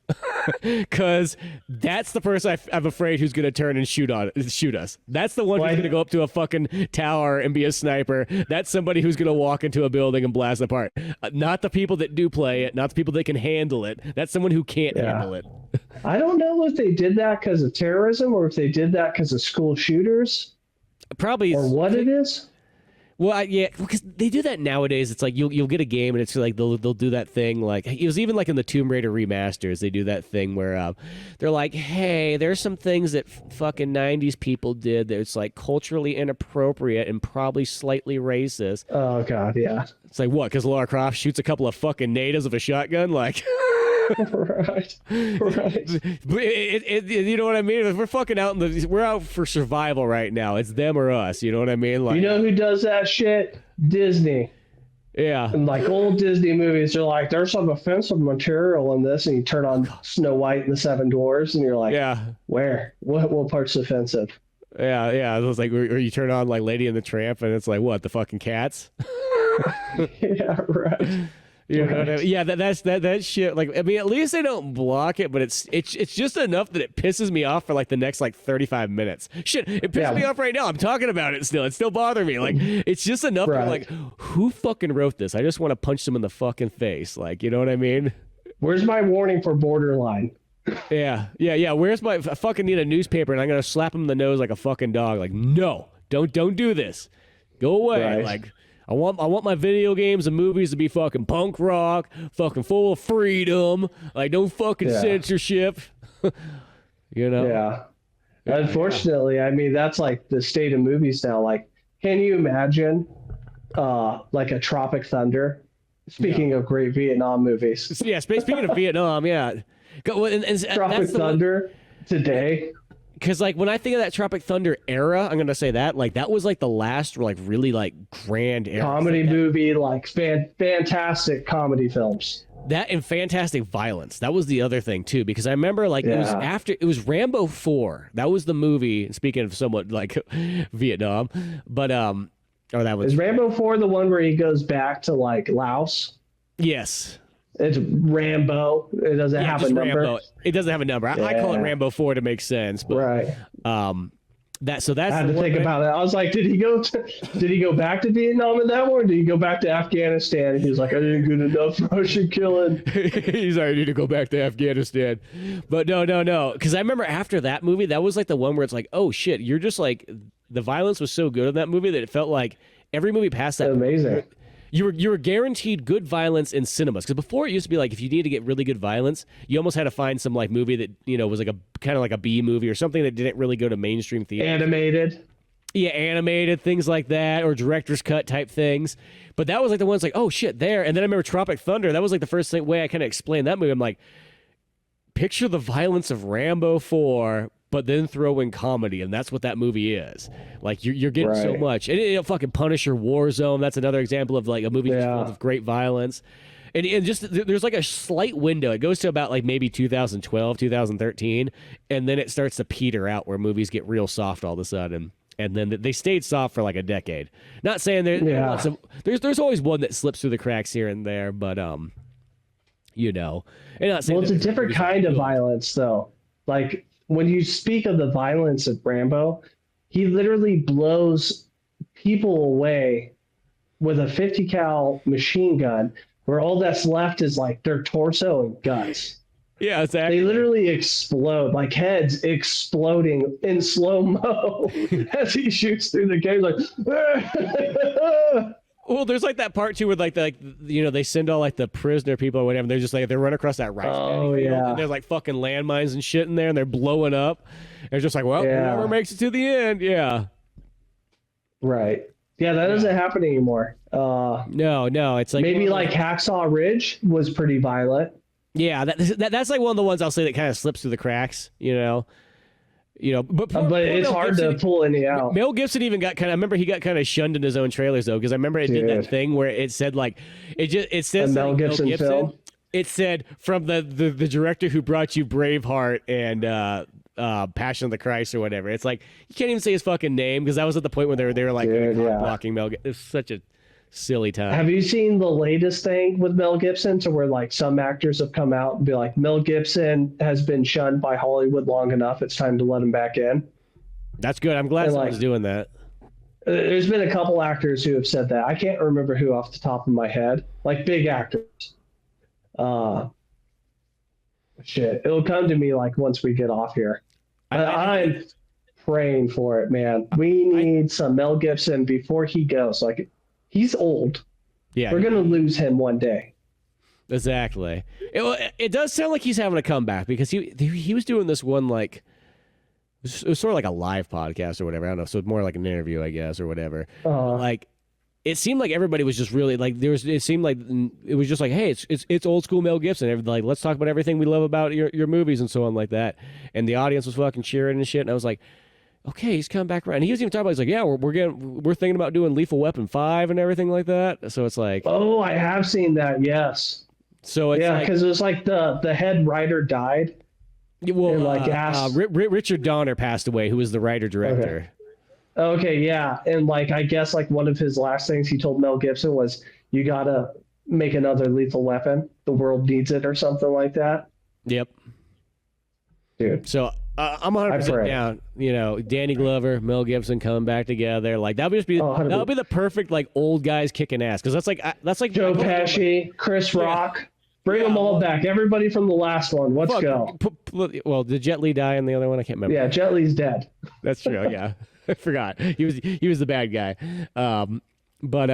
because that's the person I'm afraid who's going to turn and shoot us. That's the one who's going to go up to a fucking tower and be a sniper. That's somebody who's going to walk into a building and blast it apart. Not the people that do play it, not the people that can handle it. That's someone who can't handle it. I don't know if they did that because of terrorism or if they did that because of school shooters. Probably. Or what it is. Well, because they do that nowadays. It's like you'll get a game and it's like they'll do that thing. Like, it was even like in the Tomb Raider remasters, they do that thing where they're like, hey, there's some things that fucking 90s people did that's like culturally inappropriate and probably slightly racist. Oh god, yeah. It's like, what? Because Lara Croft shoots a couple of fucking natives with a shotgun, like. right. You know what I mean? We're fucking we're out for survival right now. It's them or us. You know what I mean? Like, you know who does that shit? Disney. Yeah. And like old Disney movies, they're like, there's some offensive material in this, and you turn on Snow White and the Seven Dwarfs, and you're like, where? What part's offensive? Yeah. It was like, or you turn on like Lady and the Tramp, and it's like, what? The fucking cats? Yeah, right. You know what I mean? Yeah, that shit. Like, I mean, at least they don't block it, but it's just enough that it pisses me off for like the next like 35 minutes. Shit, it pisses me off right now. I'm talking about it still. It's still bothering me. Like, it's just enough to like, who fucking wrote this? I just want to punch them in the fucking face. Like, you know what I mean? Where's my warning for borderline? Yeah. Where's my? I fucking need a newspaper, and I'm gonna slap him in the nose like a fucking dog. Like, no, don't do this. Go away. Right. Like. I want my video games and movies to be fucking punk rock, fucking full of freedom, like no fucking censorship. You know? Yeah. Unfortunately, I mean, that's like the state of movies now. Like, can you imagine like a Tropic Thunder? Speaking of great Vietnam movies. Yeah, speaking of Vietnam, Tropic Thunder today. Because like when I think of that Tropic Thunder era, I'm gonna say that like that was like the last like really like grand era. Comedy movie, like fantastic comedy films. That and fantastic violence. That was the other thing too, because I remember like it was Rambo 4. That was the movie. Speaking of somewhat like Vietnam, but is Rambo 4 the one where he goes back to like Laos? Yes. It's Rambo. It doesn't have a number. Rambo. It doesn't have a number. I call it Rambo 4 to make sense. But, that's I had to think about it. I was like, did he go back to Vietnam in that one? Or did he go back to Afghanistan? And he was like, I didn't get enough Russian killing. He's like, I need to go back to Afghanistan. But no. Because I remember after that movie, that was like the one where it's like, oh shit, you're just like, the violence was so good in that movie that it felt like every movie past that. Amazing. You were guaranteed good violence in cinemas, because before it used to be like if you need to get really good violence, you almost had to find some like movie that was like a kind of like a B movie or something that didn't really go to mainstream theater. Animated. Yeah, animated things like that, or director's cut type things. But that was like the ones like, oh shit, there. And then I remember Tropic Thunder. That was like the first way I kind of explained that movie. I'm like, picture the violence of Rambo 4. But then throw in comedy, and that's what that movie is. Like you're getting so much, and fucking Punisher, Warzone. That's another example of like a movie full of great violence, and just there's like a slight window. It goes to about like maybe 2012, 2013, and then it starts to peter out where movies get real soft all of a sudden, and then they stayed soft for like a decade. Not saying there's always one that slips through the cracks here and there, but and not saying it's a different kind of violence though, like. When you speak of the violence of Rambo, he literally blows people away with a 50 cal machine gun, where all that's left is like their torso and guts. Yeah, exactly. They literally explode, like heads exploding in slow mo as he shoots through the game, like. Well, there's like that part too where like they send all like the prisoner people or whatever. And they're just like they run across that rice paddy field, and there's like fucking landmines and shit in there, and they're blowing up. And it's just like, well, whoever makes it to the end, right. Yeah, that doesn't happen anymore. No, it's like maybe like Hacksaw Ridge was pretty violent. Yeah, that's like one of the ones I'll say that kind of slips through the cracks, But it's hard to pull any out. Mel Gibson even got I remember he got kind of shunned in his own trailers though, because I remember it did that thing where it said like, it says a Mel Gibson film. It said from the director who brought you Braveheart and Passion of the Christ or whatever. It's like you can't even say his fucking name because that was at the point where they were like blocking Mel Gibson. It's such a silly time. Have you seen the latest thing with Mel Gibson to where like some actors have come out and be like, Mel Gibson has been shunned by Hollywood long enough. It's time to let him back in. That's good. I'm glad someone's doing that. There's been a couple actors who have said that. I can't remember who off the top of my head, like big actors. Shit, it'll come to me like once we get off here. I'm praying for it, man. We need some Mel Gibson before he goes. Like, he's old. Yeah, we're gonna lose him one day. Exactly. It does sound like he's having a comeback because he was doing this one like it was sort of like a live podcast or whatever. I don't know. So it's more like an interview, I guess, or whatever. Like it seemed like everybody was just really like it seemed like it was just like, hey, it's old school Mel Gibson. Like, let's talk about everything we love about your movies and so on like that. And the audience was fucking cheering and shit. And I was like, okay, he's come back around. And he was even talking about, he's like, yeah, we're thinking about doing Lethal Weapon 5 and everything like that. So it's like, oh, I have seen that. Yes. So it's because it was like the head writer died. Well, Richard Donner passed away, who was the writer director. Okay, yeah, and like I guess like one of his last things he told Mel Gibson was, "You gotta make another Lethal Weapon. The world needs it," or something like that. Yep. Dude. So I'm 100% down. Danny Glover, Mel Gibson coming back together. Like that would be the perfect like old guys kicking ass because that's like Joe Pesci, Chris Rock. Bring them all back. Everybody from the last one. Let's go. Well, did Jet Li die in the other one? I can't remember. Yeah, Jet Li's dead. That's true. Yeah, I forgot. He was the bad guy. But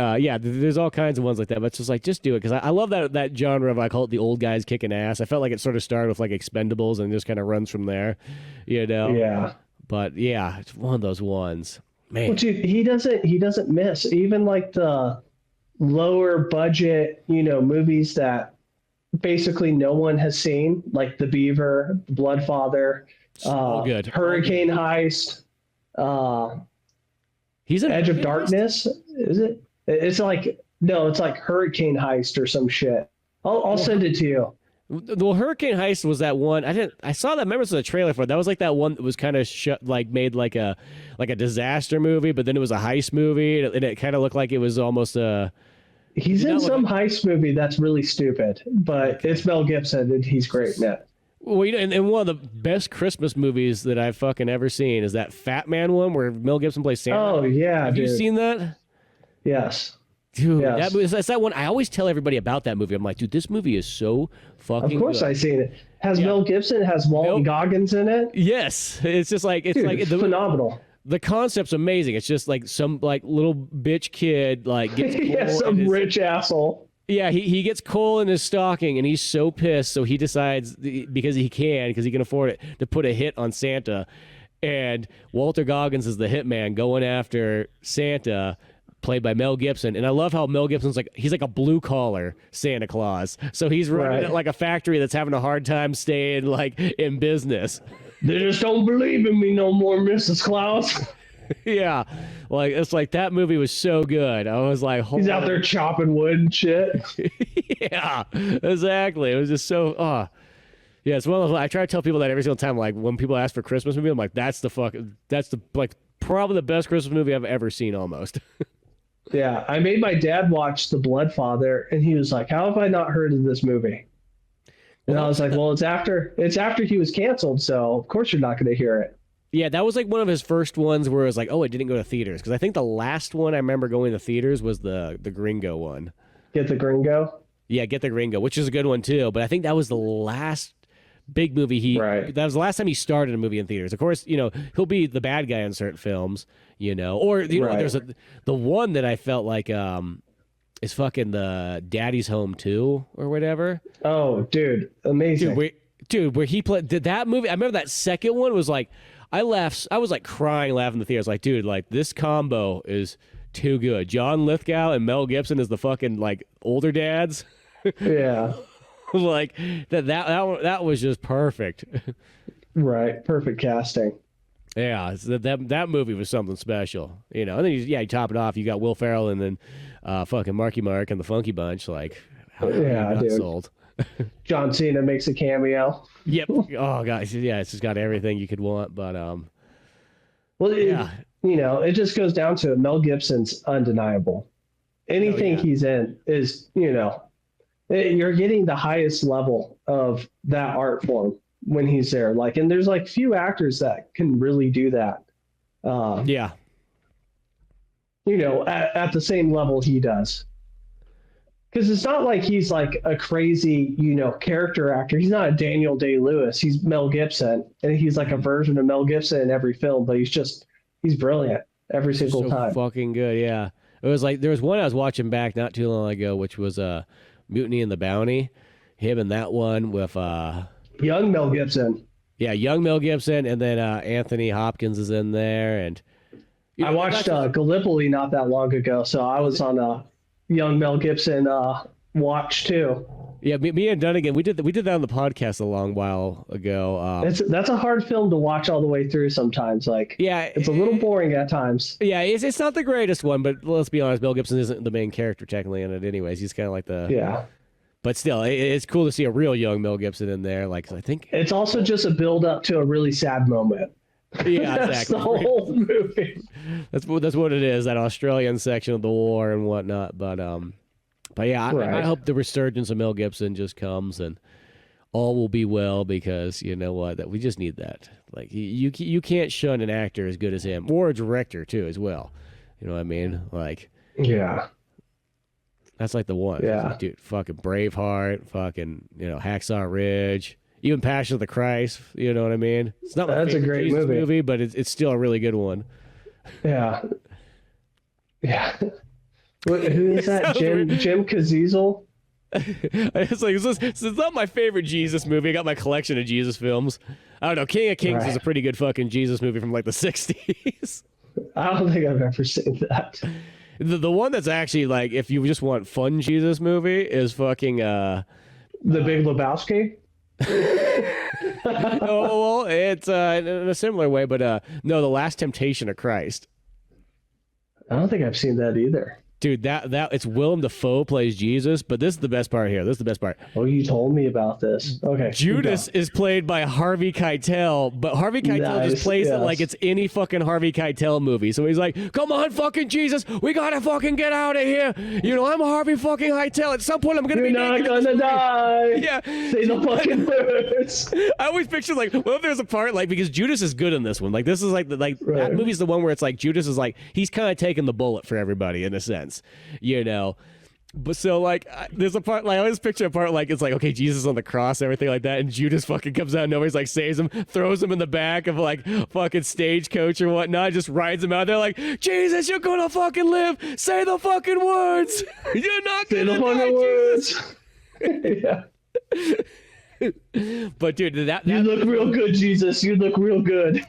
there's all kinds of ones like that. But it's just like, just do it because I love that genre of, I call it the old guys kicking ass. I felt like it sort of started with like Expendables and just kind of runs from there, Yeah. But yeah, it's one of those ones. Man, well, dude, he doesn't miss even like the lower budget movies that basically no one has seen, like The Beaver, Bloodfather, good. Hurricane Heist. He's in Edge of Darkness. Is it? It's like it's like Hurricane Heist or some shit. I'll send it to you. Well, Hurricane Heist was that one. I saw that members of the trailer for it. That was like that one that was kind of made like a disaster movie, but then it was a heist movie, and it kind of looked like it was almost a. He's in some heist movie that's really stupid, but it's Mel Gibson and he's great in it. Well, and one of the best Christmas movies that I've fucking ever seen is that Fat Man one where Mel Gibson plays Santa. Oh yeah, have you seen that? Yes. Dude, yes. That's that one. I always tell everybody about that movie. I'm like, dude, this movie is so fucking Of course good. I've seen it. Has Mel Gibson, has Walton Goggins in it? Yes. It's just like, it's phenomenal. The concept's amazing. It's just like some like little bitch kid like gets some rich asshole. Yeah, he gets coal in his stocking and he's so pissed, so he decides because he can afford it to put a hit on Santa, and Walter Goggins is the hitman going after Santa, played by Mel Gibson. And I love how Mel Gibson's he's like a blue collar Santa Claus, so he's running at like a factory that's having a hard time staying like in business. They just don't believe in me no more, Mrs. Claus. Yeah, like it's like that movie was so good. I was like, he's out there chopping wood and shit. Yeah, exactly. It was just so. Yeah, it's one of those, I try to tell people that every single time. Like when people ask for Christmas movie, I'm like, that's probably the best Christmas movie I've ever seen, almost. Yeah, I made my dad watch The Bloodfather, and he was like, "How have I not heard of this movie?" And I was like, "Well, it's after he was canceled, so of course you're not going to hear it." Yeah, that was like one of his first ones where it was like, oh, it didn't go to theaters. Because I think the last one I remember going to theaters was the Gringo one. Get the Gringo? Yeah, Get the Gringo, which is a good one too. But I think that was the last big movie that was the last time he started a movie in theaters. Of course, he'll be the bad guy in certain films, or there's the one that I felt like is fucking the Daddy's Home 2 or whatever. Oh, dude, amazing. Where he played that movie. I remember that second one was like, I laughed. I was like crying, laughing in the theater. I was like, dude, like this combo is too good. John Lithgow and Mel Gibson as the fucking like older dads. Yeah. Like that was just perfect. Right. Perfect casting. Yeah, that movie was something special, And then you top it off. You got Will Ferrell and then fucking Marky Mark and the Funky Bunch. Like, how Yeah, not dude. sold? John Cena makes a cameo. Yep. Oh, guys. Yeah, it's just got everything you could want. But Well, yeah. It just goes down to it. Mel Gibson's undeniable. Anything he's in is, you're getting the highest level of that art form when he's there. Like, and there's like few actors that can really do that. Yeah. At the same level he does. Because it's not like he's like a crazy, character actor. He's not a Daniel Day-Lewis. He's Mel Gibson, and he's like a version of Mel Gibson in every film. But he's brilliant every single time. Fucking good, yeah. It was like there was one I was watching back not too long ago, which was Mutiny and the Bounty. Him in that one with young Mel Gibson. Yeah, young Mel Gibson, and then Anthony Hopkins is in there, and I watched Gallipoli not that long ago, so I was on a young Mel Gibson watch too. Yeah, me and Dunnigan, we did that on the podcast a long while ago. That's a hard film to watch all the way through sometimes. Like, yeah, it's a little boring at times. Yeah, it's not the greatest one, but let's be honest, Mel Gibson isn't the main character technically in it, anyways. He's kind of like the But still, it's cool to see a real young Mel Gibson in there. Like, I think it's also just a build up to a really sad moment. Yeah, exactly. That's the whole movie. That's what it is. That Australian section of the war and whatnot. But yeah, I hope the resurgence of Mel Gibson just comes and all will be well, because you know what, that we just need that. Like, you can't shun an actor as good as him, or a director too as well. You know what I mean? Like, yeah, that's like the one. Yeah, like, dude, fucking Braveheart, fucking Hacksaw Ridge, even Passion of the Christ. You know what I mean? It's not that's a great movie, but it's still a really good one. Yeah, yeah. Who is that? Jim Caviezel? It's like, it's not my favorite Jesus movie. I got my collection of Jesus films. I don't know. King of Kings is a pretty good fucking Jesus movie from like the 60s. I don't think I've ever seen that. The one that's actually like, if you just want fun Jesus movie, is fucking The Big Lebowski. Oh well, it's in a similar way, but no, The Last Temptation of Christ. I don't think I've seen that either. Dude, that it's Willem Dafoe plays Jesus, but this is the best part here. This is the best part. Oh, you told me about this. Okay. Judas is played by Harvey Keitel, but Harvey Keitel just plays it like it's any fucking Harvey Keitel movie. So he's like, "Come on, fucking Jesus, we gotta fucking get out of here. I'm a Harvey fucking Keitel. At some point, I'm gonna be naked. You're not gonna die. Yeah, say the fucking words." I always picture like, what if there's a part like, because Judas is good in this one. Like, this is like that movie's the one where it's like Judas is like, he's kind of taking the bullet for everybody in a sense. But so like there's a part, like I always picture a part like it's like, okay, Jesus on the cross, everything like that, and Judas fucking comes out and nobody's like saves him, throws him in the back of like fucking stagecoach or whatnot, just rides him out there like, Jesus, you're gonna fucking live, say the fucking words. You're not gonna die, Jesus. Yeah. But dude, that you look real good, Jesus. You look real good.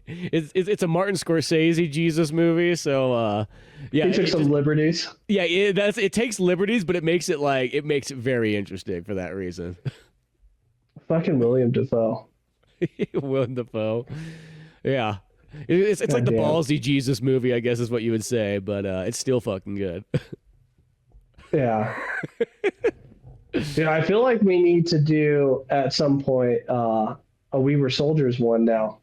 It's a Martin Scorsese Jesus movie, so yeah, he took some liberties. Yeah, it takes liberties, but it makes it very interesting for that reason. Fucking William Dafoe. William Dafoe. Yeah, it's like the ballsy Jesus movie, I guess is what you would say, but it's still fucking good. Yeah. I feel like we need to do at some point a We Were Soldiers one now.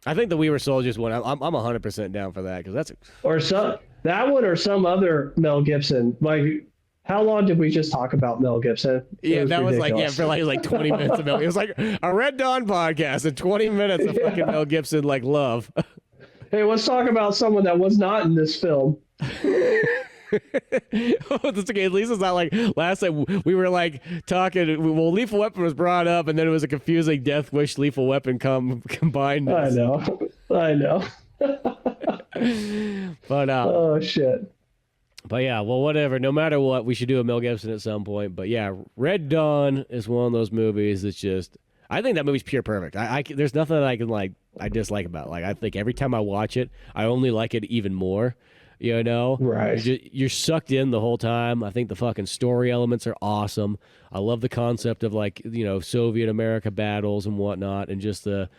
I think the We Were Soldiers one, I'm 100% down for that, because that one or some other Mel Gibson. Like, how long did we just talk about Mel Gibson? Yeah, that was for like 20 minutes of Mel. It was like a Red Dawn podcast and 20 minutes of fucking Mel Gibson like love. Hey, let's talk about someone that was not in this film. That's okay. At least it's not like last time we were like talking. Well, Lethal Weapon was brought up, and then it was a confusing Death Wish Lethal Weapon combined. I know. But oh shit. But yeah, well, whatever. No matter what, we should do a Mel Gibson at some point. But yeah, Red Dawn is one of those movies that's just, I think that movie's pure perfect. There's nothing that I dislike about it. Like, I think every time I watch it, I only like it even more. You know, Right. you're sucked in the whole time. I think the fucking story elements are awesome. I love the concept of like, Soviet America battles and whatnot, and just the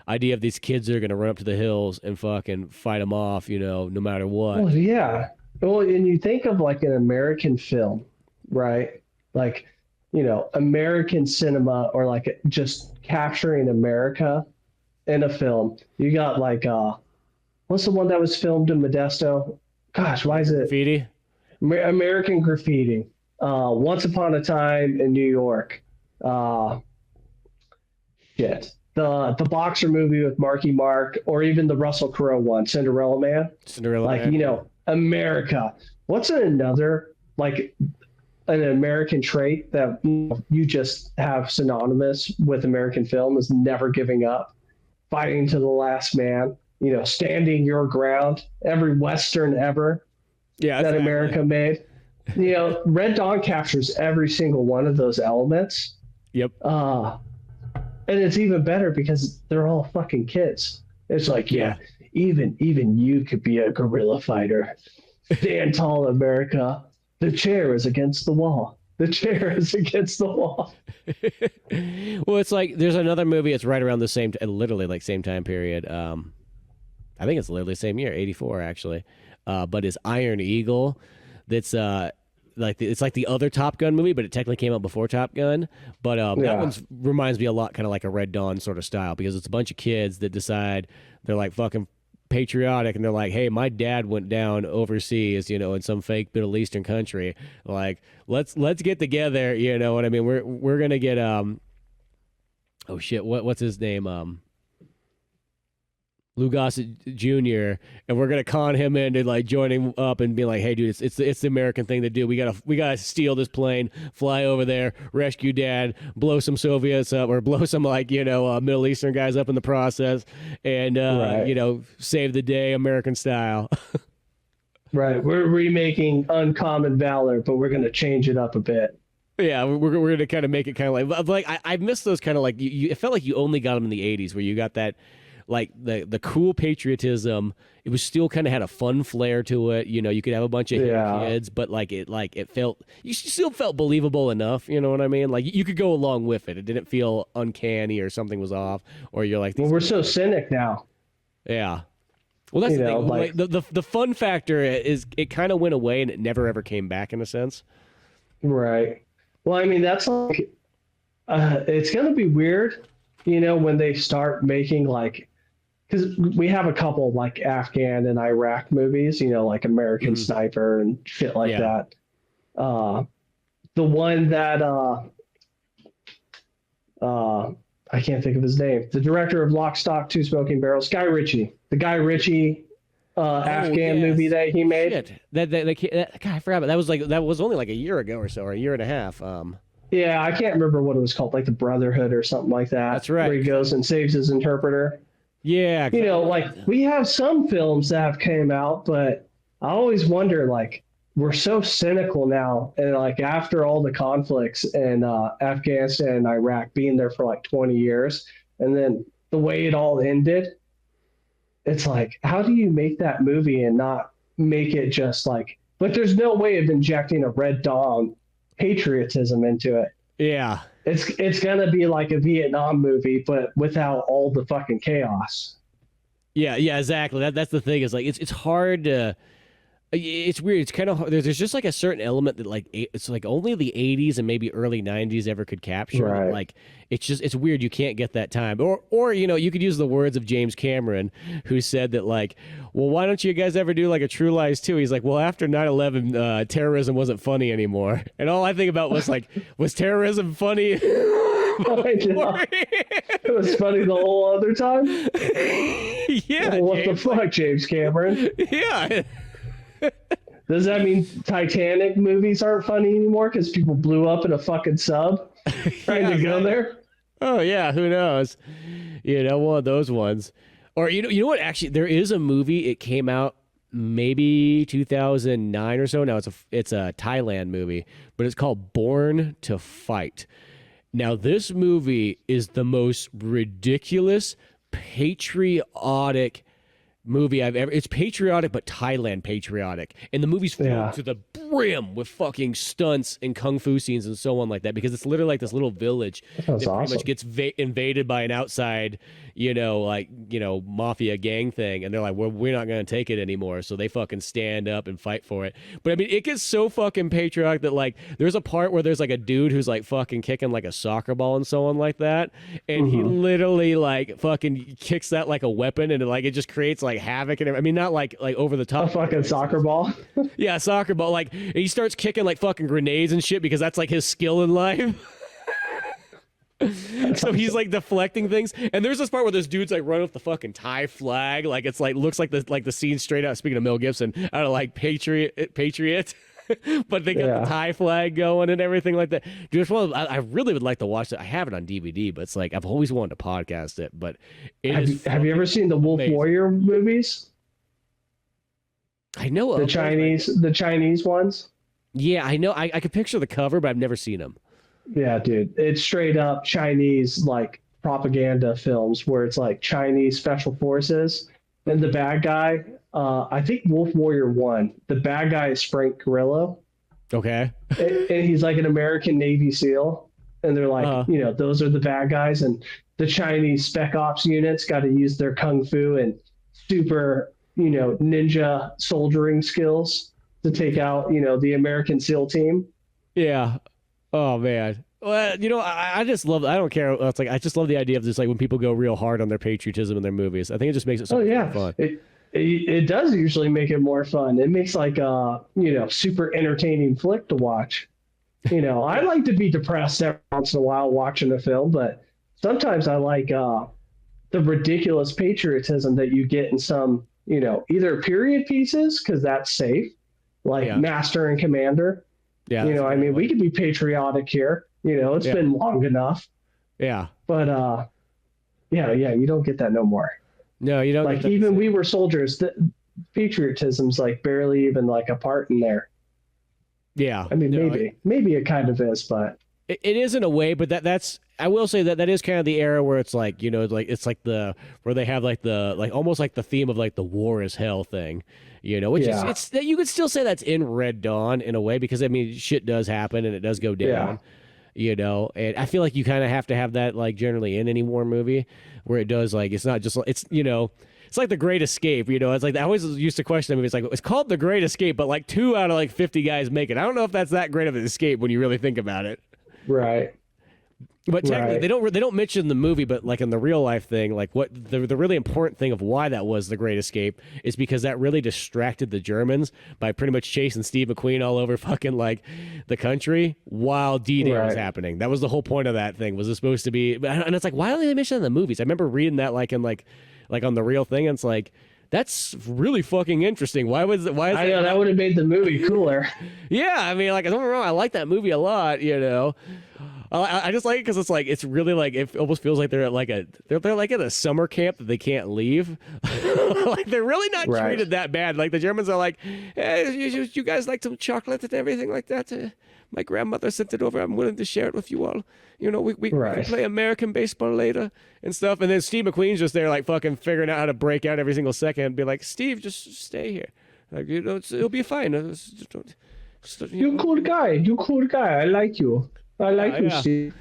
idea of these kids that are going to run up to the hills and fucking fight them off, no matter what. Well, yeah. Well, and you think of like an American film, right? Like, American cinema, or like just capturing America in a film. You got like what's the one that was filmed in Modesto? Gosh, why is it Graffiti? American Graffiti? Once Upon a Time in New York. Uh, shit. The boxer movie with Marky Mark, or even the Russell Crowe one, Cinderella Man. Cinderella Like, Man. America. What's another like an American trait that you just have synonymous with American film is never giving up, fighting to the last man, standing your ground, every Western ever Yeah, that exactly. America made. Red Dawn captures every single one of those elements. Yep. And it's even better because they're all fucking kids. It's like, Yeah. even you could be a guerrilla fighter. Stand tall, America. The chair is against the wall. The chair is against the wall. Well, it's like there's another movie. It's right around the same, literally like same time period. I think it's literally same year, '84 actually. But it's Iron Eagle. That's it's like the other Top Gun movie, but it technically came out before Top Gun. But that one reminds me a lot, kind of like a Red Dawn sort of style, because it's a bunch of kids that decide they're like fucking patriotic, and they're like, hey, my dad went down overseas, in some fake Middle Eastern country. Like, let's get together. You know what I mean? We're gonna get oh shit, what's his name? Lou Gossett Jr. and we're gonna con him into like joining up and be like, "Hey, dude, it's the American thing to do. We gotta steal this plane, fly over there, rescue Dad, blow some Soviets up, or blow some like Middle Eastern guys up in the process, and save the day American style." Right. We're remaking Uncommon Valor, but we're gonna change it up a bit. Yeah, we're gonna kind of make it kind of like I miss those kind of like it felt like you only got them in the '80s, where you got that. Like the cool patriotism, it was still kind of had a fun flair to it. You could have a bunch of kids, but it felt, you still felt believable enough. You know what I mean? Like you could go along with it. It didn't feel uncanny or something was off, or you're like, well, we're so cynic now. Yeah. Well, that's the thing. Like the fun factor is it kind of went away and it never ever came back in a sense. Right. Well, I mean, that's like it's gonna be weird, when they start making like. Because we have a couple like Afghan and Iraq movies, like American Sniper and shit like that. The one that I can't think of his name. The director of Lock, Stock, Two Smoking Barrels, Guy Ritchie. The Guy Ritchie Afghan movie that he made. Shit. That God, I forgot. But that was only like a year ago or so, or a year and a half. Yeah, I can't remember what it was called, like the Brotherhood or something like that. That's right. Where he goes and saves his interpreter. Yeah. Like we have some films that have came out, but I always wonder, like, we're so cynical now. And like after all the conflicts in Afghanistan and Iraq, being there for like 20 years, and then the way it all ended, it's like, how do you make that movie and not make it just like there's no way of injecting a Red Dawn patriotism into it. Yeah. It's gonna be like a Vietnam movie, but without all the fucking chaos. Yeah, exactly. That's the thing. Is like it's hard to. It's weird. It's kind of there's just like a certain element that like it's like only the '80s and maybe early '90s ever could capture. Right. Like it's weird. You can't get that time. Or you could use the words of James Cameron, who said that like, well, why don't you guys ever do like a True Lies 2? He's like, well, after 9/11, terrorism wasn't funny anymore. And all I think about was like, was terrorism funny? It was funny the whole other time. Yeah. Well, what the fuck, James Cameron? Yeah. Does that mean Titanic movies aren't funny anymore because people blew up in a fucking sub trying to go there? Oh yeah, who knows? One of those ones. Or you know what? Actually, there is a movie. It came out maybe 2009 or so. Now it's a Thailand movie, but it's called Born to Fight. Now this movie is the most ridiculous, patriotic movie I've ever. It's patriotic, but Thailand patriotic, and the movie's filled to the brim with fucking stunts and kung fu scenes and so on like that, because it's literally like this little village that pretty much gets invaded by an outside, mafia gang thing, and they're like, well, we're not going to take it anymore, so they fucking stand up and fight for it. But I mean, it gets so fucking patriotic that like there's a part where there's like a dude who's like fucking kicking like a soccer ball and so on like that, and he literally like fucking kicks that like a weapon, and it just creates like havoc and everything. I mean, not like over the top. A fucking soccer ball. Yeah, soccer ball. Like, and he starts kicking like fucking grenades and shit because that's like his skill in life. So he's like deflecting things, and there's this part where this dude's like running with the fucking Thai flag, like it's like looks like the scene straight out. Speaking of Mel Gibson, out of like Patriot, but they got the Thai flag going and everything like that. Dude, I really would like to watch it. I have it on DVD, but it's like I've always wanted to podcast it. But have you ever seen the Wolf Warrior movies? I know the Chinese ones. Yeah, I know. I could picture the cover, but I've never seen them. Yeah, dude, it's straight up Chinese like propaganda films where it's like Chinese special forces, and the bad guy. I think Wolf Warrior 1. The bad guy is Frank Grillo. Okay. And he's like an American Navy SEAL, and they're like, those are the bad guys, and the Chinese spec ops units got to use their kung fu and super, ninja soldiering skills to take out, the American SEAL team. Yeah. Oh man. Well, I just love. I don't care. It's like I just love the idea of just like when people go real hard on their patriotism in their movies. I think it just makes it so fun. It does usually make it more fun. It makes like a super entertaining flick to watch. I like to be depressed every once in a while watching a film, but sometimes I like the ridiculous patriotism that you get in some either period pieces, because that's safe, like Master and Commander. Yeah, I mean, we could be patriotic here. It's been long enough. Yeah. But you don't get that no more. No, you don't. Like even We Were Soldiers, the patriotism's like barely even like a part in there. Yeah. I mean, maybe it kind of is, but it is in a way. But that's I will say that is kind of the era where it's like it's like where they have like the almost like the theme of like the war is hell thing. Which is it's that you could still say that's in Red Dawn in a way, because I mean shit does happen and it does go down. And I feel like you kind of have to have that like generally in any war movie where it does like it's not just it's like The Great Escape. It's like I always used to question the movie. It's like it's called The Great Escape, but like 2 out of like 50 guys make it. I don't know if that's that great of an escape when you really think about it. Right. But technically, they don't mention the movie, but like in the real life thing, like what the really important thing of why that was the Great Escape is because that really distracted the Germans by pretty much chasing Steve McQueen all over fucking like the country while D-Day was happening. That was the whole point of that thing. Was it supposed to be? And it's like, why don't they mention it in the movies? I remember reading that like in like on the real thing, and it's like, that's really fucking interesting. Why is I know that would have made the movie cooler. Yeah, I mean, like, I don't get me wrong, I like that movie a lot, I just like it because it's like it's really like it almost feels like they're at like they're like at a summer camp that they can't leave. Like they're really not treated that bad. Like the Germans are like, hey, you guys like some chocolate and everything like that. My grandmother sent it over. I'm willing to share it with you all. We can play American baseball later and stuff. And then Steve McQueen's just there like fucking figuring out how to break out every single second and be like, Steve, just stay here. Like it'll be fine. You're a cool guy. I like you. I like you, Steve.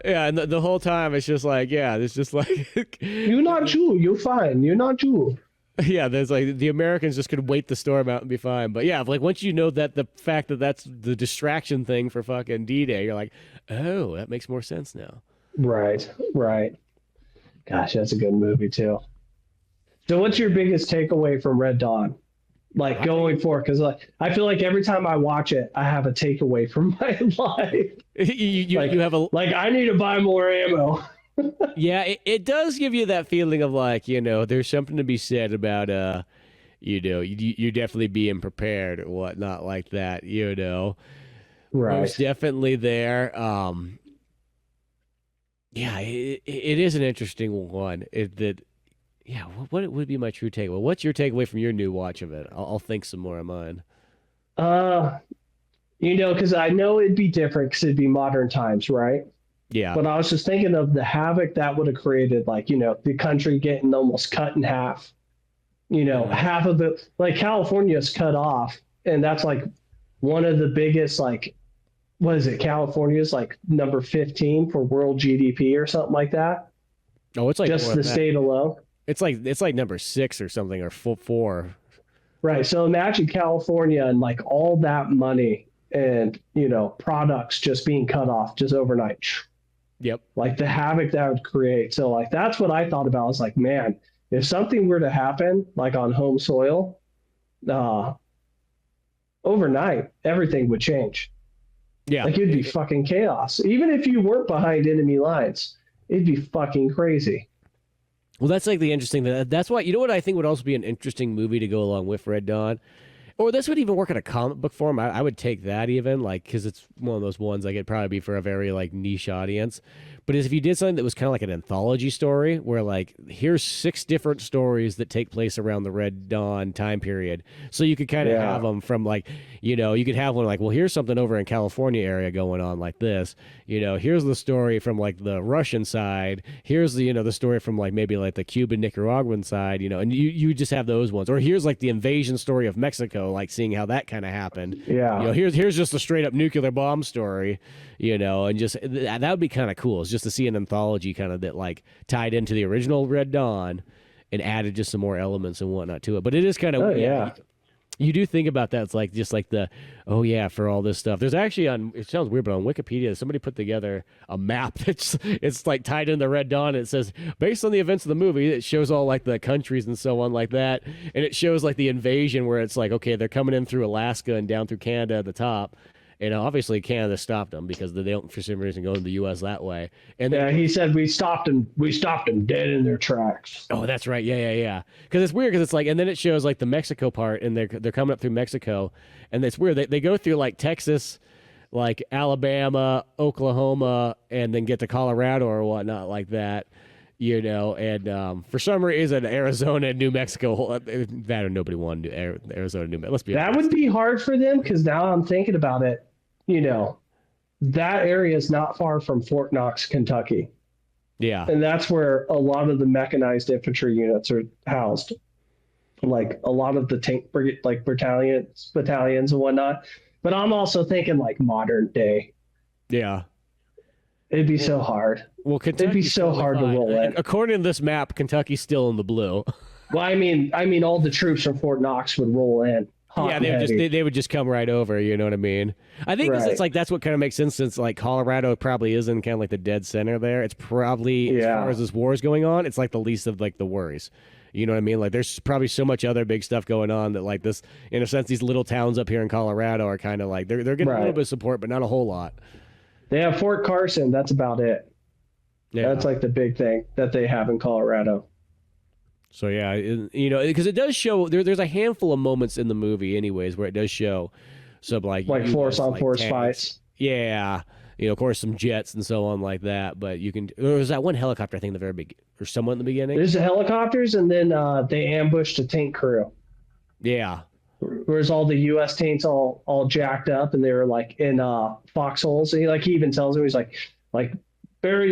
Yeah, and the whole time it's just like, it's just like you're not Jew. You're fine. You're not Jew. Yeah, there's like the Americans just could wait the storm out and be fine. But yeah, like once you know that the fact that that's the distraction thing for fucking D-Day, you're like, oh, that makes more sense now. Right. Gosh, that's a good movie too. So what's your biggest takeaway from Red Dawn? Like going forward, because like I feel like every time I watch it, I have a takeaway from my life. You have a like I need to buy more ammo. Yeah, it does give you that feeling of like there's something to be said about you're definitely being prepared or whatnot like that. Right? Most definitely there. Yeah, it is an interesting one. Yeah, what would be my true takeaway? What's your takeaway from your new watch of it? I'll think some more of mine. Because I know it'd be different because it'd be modern times, right? Yeah. But I was just thinking of the havoc that would have created, like, the country getting almost cut in half. You know, half of the like California's cut off, and that's like one of the biggest like what is it? California's like number 15 for world GDP or something like that. Oh, it's like Just the state alone. It's like number 6 or something or 4. Right. So imagine California and like all that money and, you know, products just being cut off just overnight. Yep. Like the havoc that would create. So like that's what I thought about. I was like, man, if something were to happen like on home soil, overnight, everything would change. Yeah. Like it'd be fucking chaos. Even if you weren't behind enemy lines, it'd be fucking crazy. Well, that's like the interesting thing. That's why, you know what I think would also be an interesting movie to go along with Red Dawn? Or this would even work in a comic book form. I would take that even, like, because it's one of those ones like it'd probably be for a very like niche audience. But if you did something that was kind of like an anthology story, where like here's 6 different stories that take place around the Red Dawn time period, so you could kind of have them from like, you know, you could have one like, well, here's something over in California area going on like this. You know, here's the story from like the Russian side. Here's the, you know, the story from like maybe like the Cuban Nicaraguan side. You know, and you just have those ones. Or here's like the invasion story of Mexico, like seeing how that kind of happened. Yeah. You know, here's just a straight up nuclear bomb story. You know, and just that would be kind of cool. It's just to see an anthology kind of that like tied into the original Red Dawn and added just some more elements and whatnot to it. But it is kind of you do think about that. It's like just like the for all this stuff. There's actually it sounds weird, but on Wikipedia somebody put together a map that's it's like tied in the Red Dawn. And it says based on the events of the movie, it shows all like the countries and so on like that, and it shows like the invasion where it's like okay they're coming in through Alaska and down through Canada at the top. And obviously Canada stopped them because they don't, for some reason, go to the U.S. that way. And he said we stopped them dead in their tracks. Oh, that's right. Yeah. Because it's weird because it's like, and then it shows like the Mexico part, and they're coming up through Mexico, and it's weird. They go through like Texas, like Alabama, Oklahoma, and then get to Colorado or whatnot like that. You know, and for some reason, Arizona and New Mexico, that or nobody wanted to Arizona and New Mexico. Let's be honest. That would be hard for them because now I'm thinking about it. You know, that area is not far from Fort Knox, Kentucky. Yeah. And that's where a lot of the mechanized infantry units are housed. Like a lot of the tank like battalions and whatnot. But I'm also thinking like modern day. Yeah. It'd be so hard. Well, it'd be so hard to roll in. According to this map, Kentucky's still in the blue. Well, I mean, all the troops from Fort Knox would roll in. Yeah, they would just come right over. You know what I mean? I think it's like that's what kind of makes sense since like Colorado probably is in kind of like the dead center there. It's probably as far as this war is going on, it's like the least of like the worries. You know what I mean? Like there's probably so much other big stuff going on that like this, in a sense, these little towns up here in Colorado are kind of like they're getting a little bit of support, but not a whole lot. They have Fort Carson. That's about it. Yeah. That's like the big thing that they have in Colorado. So yeah, you know, because it does show there's a handful of moments in the movie, anyways, where it does show some like force on force fights. Yeah, you know, of course, some jets and so on like that. But you can there's that one helicopter I think in the very big or somewhat in the beginning. There's the helicopters, and then they ambushed a tank crew. Yeah. Whereas all the U.S. tanks all jacked up, and they were like in foxholes. And he even tells him he's like bury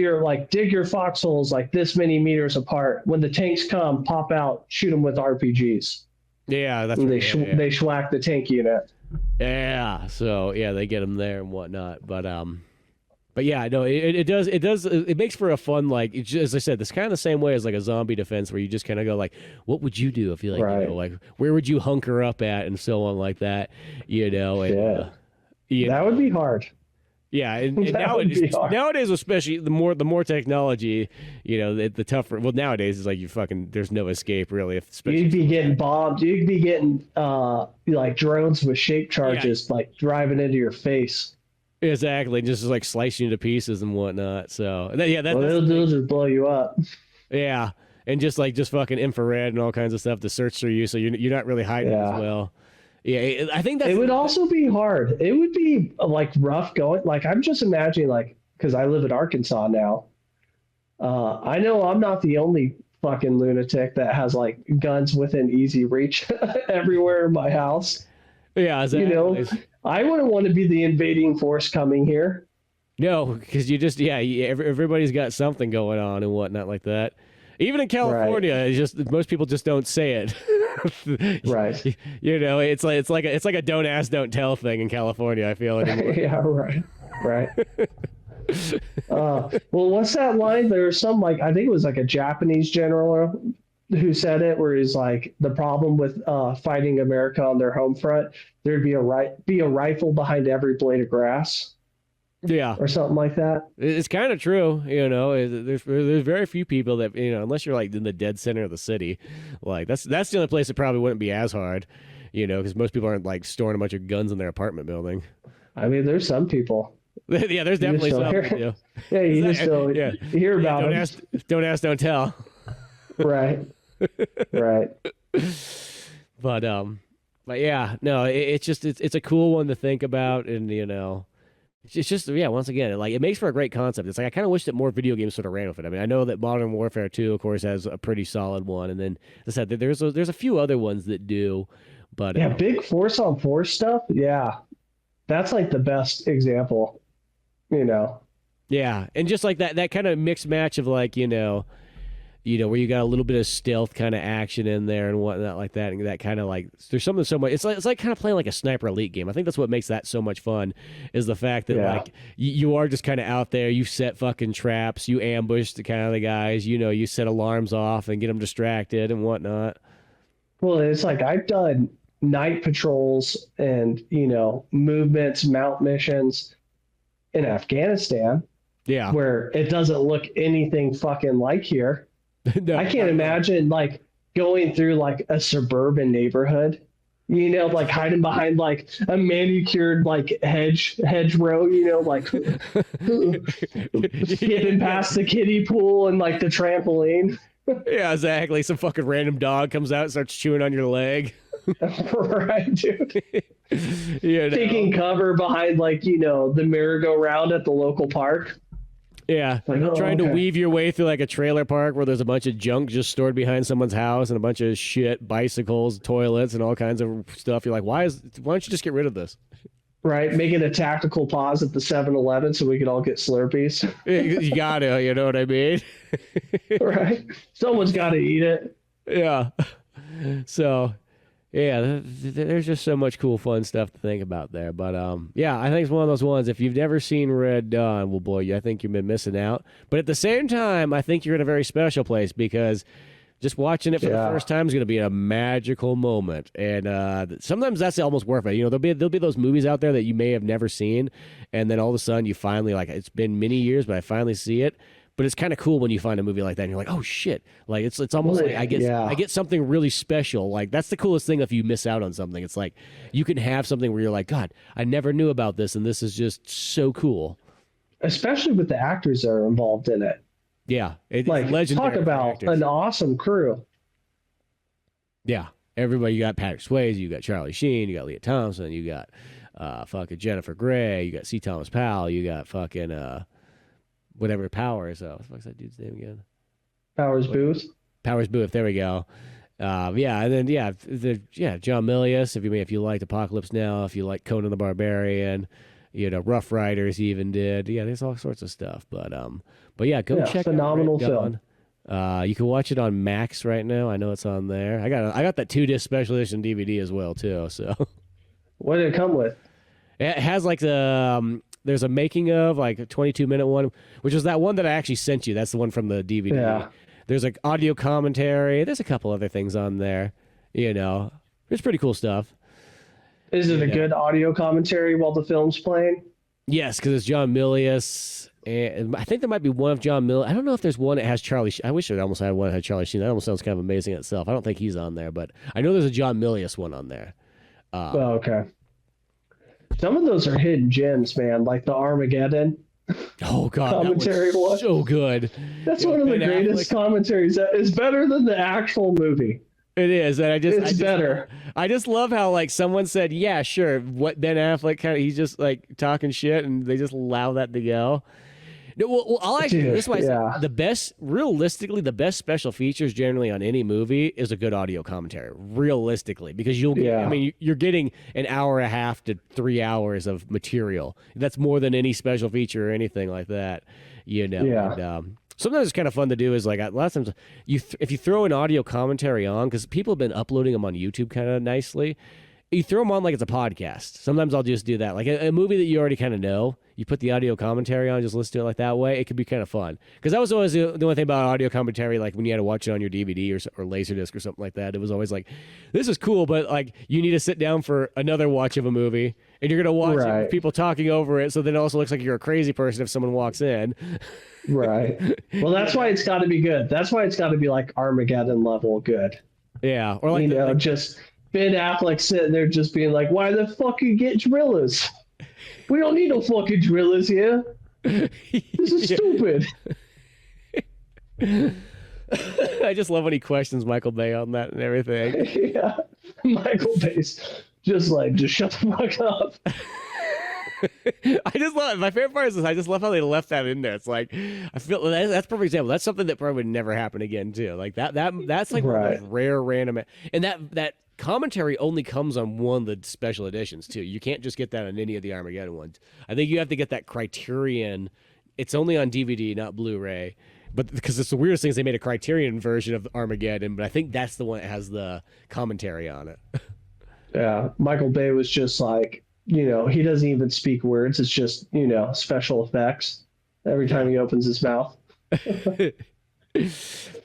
dig your foxholes like this many meters apart. When the tanks come, pop out, shoot them with RPGs. Yeah, that's and right. They schwack the tank unit. Yeah, so yeah, they get them there and whatnot. But yeah, no, it makes for a fun as I said, this kind of the same way as like a zombie defense where you just kind of go like, what would you do if you you know, like where would you hunker up at and so on like that, you know? And, that would be hard. Yeah, and nowadays, especially the more technology, you know, the tougher. Well, nowadays it's like there's no escape really. You'd be getting bombed. You'd be getting like drones with shape charges like driving into your face. Exactly, just like slicing you to pieces and whatnot. So what they'll do is just blow you up. Yeah, and just fucking infrared and all kinds of stuff to search through you, so you're not really hiding as well. Yeah, I think it would also be hard. It would be like rough going. Like I'm just imagining, because I live in Arkansas now. I know I'm not the only fucking lunatic that has like guns within easy reach everywhere in my house. Yeah, exactly. You know, I wouldn't want to be the invading force coming here. No, because you just everybody's got something going on and whatnot like that. Even in California, it's just most people just don't say it. Right. You know, it's like a don't ask, don't tell thing in California. I feel anymore. Yeah, right. Right. Well, what's that line? There's some like I think it was like a Japanese general who said it, where he's like, the problem with fighting America on their home front, there'd be a rifle behind every blade of grass, Yeah, or something like that. it's kind of true. You know, there's very few people that, you know, unless you're like in the dead center of the city, like that's the only place that probably wouldn't be as hard. You know, because most people aren't like storing a bunch of guns in their apartment building. I mean, there's some people. Yeah, there's definitely some. You know. Yeah, you just don't hear about don't them. don't ask, don't tell. Right. Right. But yeah, no, it's a cool one to think about, and you know, it's just yeah. Once again, like it makes for a great concept. It's like I kind of wish that more video games sort of ran with it. I mean, I know that Modern Warfare 2, of course, has a pretty solid one, and then as I said, there's a few other ones that do, but Yeah, big force on force stuff. Yeah, that's like the best example. You know. yeah, and just like that kind of mixed match of like where you got a little bit of stealth kind of action in there and whatnot like that, and that kind of like there's something so much. It's like kind of playing like a Sniper Elite game. I think that's what makes that so much fun, is the fact that like you are just kind of out there. You set fucking traps, you ambush the kind of the guys. You know, you set alarms off and get them distracted and whatnot. Well, it's like I've done night patrols and movements, mount missions in Afghanistan. Yeah, where it doesn't look anything fucking like here. No, I can't imagine like going through like a suburban neighborhood, like hiding behind like a manicured like hedgerow, like skipping past the kiddie pool and like the trampoline. Yeah, exactly. Some fucking random dog comes out and starts chewing on your leg. Right, dude. Taking cover behind like, the merry-go-round at the local park. Yeah, like, trying to weave your way through like a trailer park where there's a bunch of junk just stored behind someone's house and a bunch of shit, bicycles, toilets, and all kinds of stuff. You're like, why don't you just get rid of this? Right, making a tactical pause at the 7-Eleven so we could all get Slurpees. You gotta, you know what I mean? Right, someone's got to eat it. Yeah. So, yeah, there's just so much cool, fun stuff to think about there. But yeah, I think it's one of those ones. If you've never seen Red Dawn, well, boy, I think you've been missing out. But at the same time, I think you're in a very special place, because just watching it for the first time is going to be a magical moment. And sometimes that's almost worth it. There'll be those movies out there that you may have never seen, and then all of a sudden you finally, like, it's been many years, but I finally see it. But it's kind of cool when you find a movie like that and you're like, oh shit. Like it's almost like I get something really special. Like that's the coolest thing if you miss out on something. It's like you can have something where you're like, God, I never knew about this, and this is just so cool. Especially with the actors that are involved in it. Yeah. It's like legendary. Talk about actors. An awesome crew. Yeah. Everybody, you got Patrick Swayze, you got Charlie Sheen, you got Lea Thompson, you got fucking Jennifer Grey, you got C. Thomas Powell, you got fucking whatever Powers. What the fuck's that dude's name again? Powers Booth. Powers Booth. There we go. Yeah, and then John Milius. If you liked Apocalypse Now, if you like Conan the Barbarian, Rough Riders even did. Yeah, there's all sorts of stuff. But yeah, go check phenomenal out Red Dawn. You can watch it on Max right now. I know it's on there. I got that 2-disc special edition DVD as well too. So what did it come with? It has like the. There's a making of, like a 22-minute one, which was that one that I actually sent you. That's the one from the DVD. Yeah. There's like audio commentary. There's a couple other things on there. It's pretty cool stuff. Is it a good audio commentary while the film's playing? Yes, because it's John Milius. And I think there might be one of John Milius. I don't know if there's one that has Charlie Sheen. I wish it almost had one that had Charlie Sheen. That almost sounds kind of amazing in itself. I don't think he's on there, but I know there's a John Milius one on there. Okay. Some of those are hidden gems, man, like the Armageddon. Oh God, commentary that was so good. That's one of the greatest commentaries. That is better than the actual movie. It is, and it's better. I just love how like someone said, "Yeah, sure." What Ben Affleck he's just like talking shit, and they just allow that to go. No, well, I'll actually this way. Realistically, the best special features generally on any movie is a good audio commentary. Realistically, because you'll get, I mean, you're getting an hour and a half to 3 hours of material. That's more than any special feature or anything like that. And, Sometimes it's kind of fun to do is like a lot of times if you throw an audio commentary on, because people have been uploading them on YouTube kind of nicely, you throw them on like it's a podcast. Sometimes I'll just do that. Like a movie that you already kind of know, you put the audio commentary on, just listen to it like that way. It could be kind of fun. Because that was always the only thing about audio commentary, like when you had to watch it on your DVD or Laserdisc or something like that. It was always like, this is cool, but like you need to sit down for another watch of a movie, and you're going to watch it with people talking over it, so then it also looks like you're a crazy person if someone walks in. Right. Well, that's why it's got to be good. That's why it's got to be like Armageddon level good. Yeah. Or like, just Ben Affleck sitting there just being like, why the fuck you get gorillas? We don't need no fucking gorillas here. This is stupid. I just love when he questions Michael Bay on that and everything. Yeah. Michael Bay's just shut the fuck up. I just love my favorite part is this. I just love how they left that in there. It's like I feel that's a perfect example. That's something that probably would never happen again too. Like that's like one of those rare random, and that commentary only comes on one of the special editions too. You can't just get that on any of the Armageddon ones. I think you have to get that Criterion. It's only on DVD, not Blu-ray. But because it's the weirdest thing is they made a Criterion version of Armageddon, but I think that's the one that has the commentary on it. Yeah, Michael Bay was just like, he doesn't even speak words. It's just, special effects every time he opens his mouth.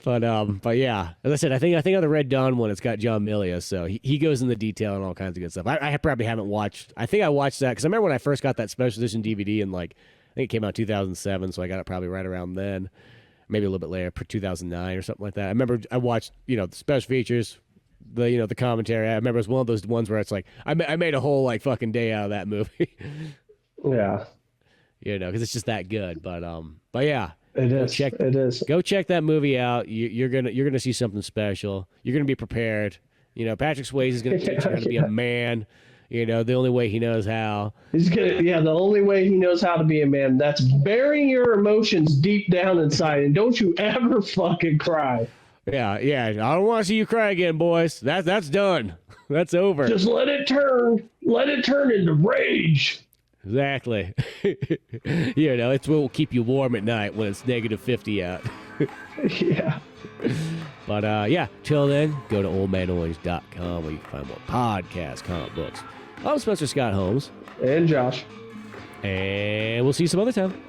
But yeah, as I said, I think on the Red Dawn one, it's got John Milius, so he goes in the detail and all kinds of good stuff. I probably haven't watched. I think I watched that because I remember when I first got that special edition DVD and I think it came out 2007, so I got it probably right around then, maybe a little bit later, 2009 or something like that. I remember I watched the special features, the commentary. I remember it was one of those ones where it's like I made a whole fucking day out of that movie. Yeah, because it's just that good. But yeah. It is. Go check that movie out. You're gonna see something special. You're gonna be prepared. Patrick Swayze is gonna teach you how to be a man. The only way he knows how. The only way he knows how to be a man. That's burying your emotions deep down inside, and don't you ever fucking cry. Yeah. I don't want to see you cry again, boys. That's done. That's over. Just let it turn. Let it turn into rage. Exactly. It's what will keep you warm at night when it's -50 out. Yeah. But till then, go to oldmanorange.com where you can find more podcasts, comic books. I'm Spencer Scott Holmes. And Josh. And we'll see you some other time.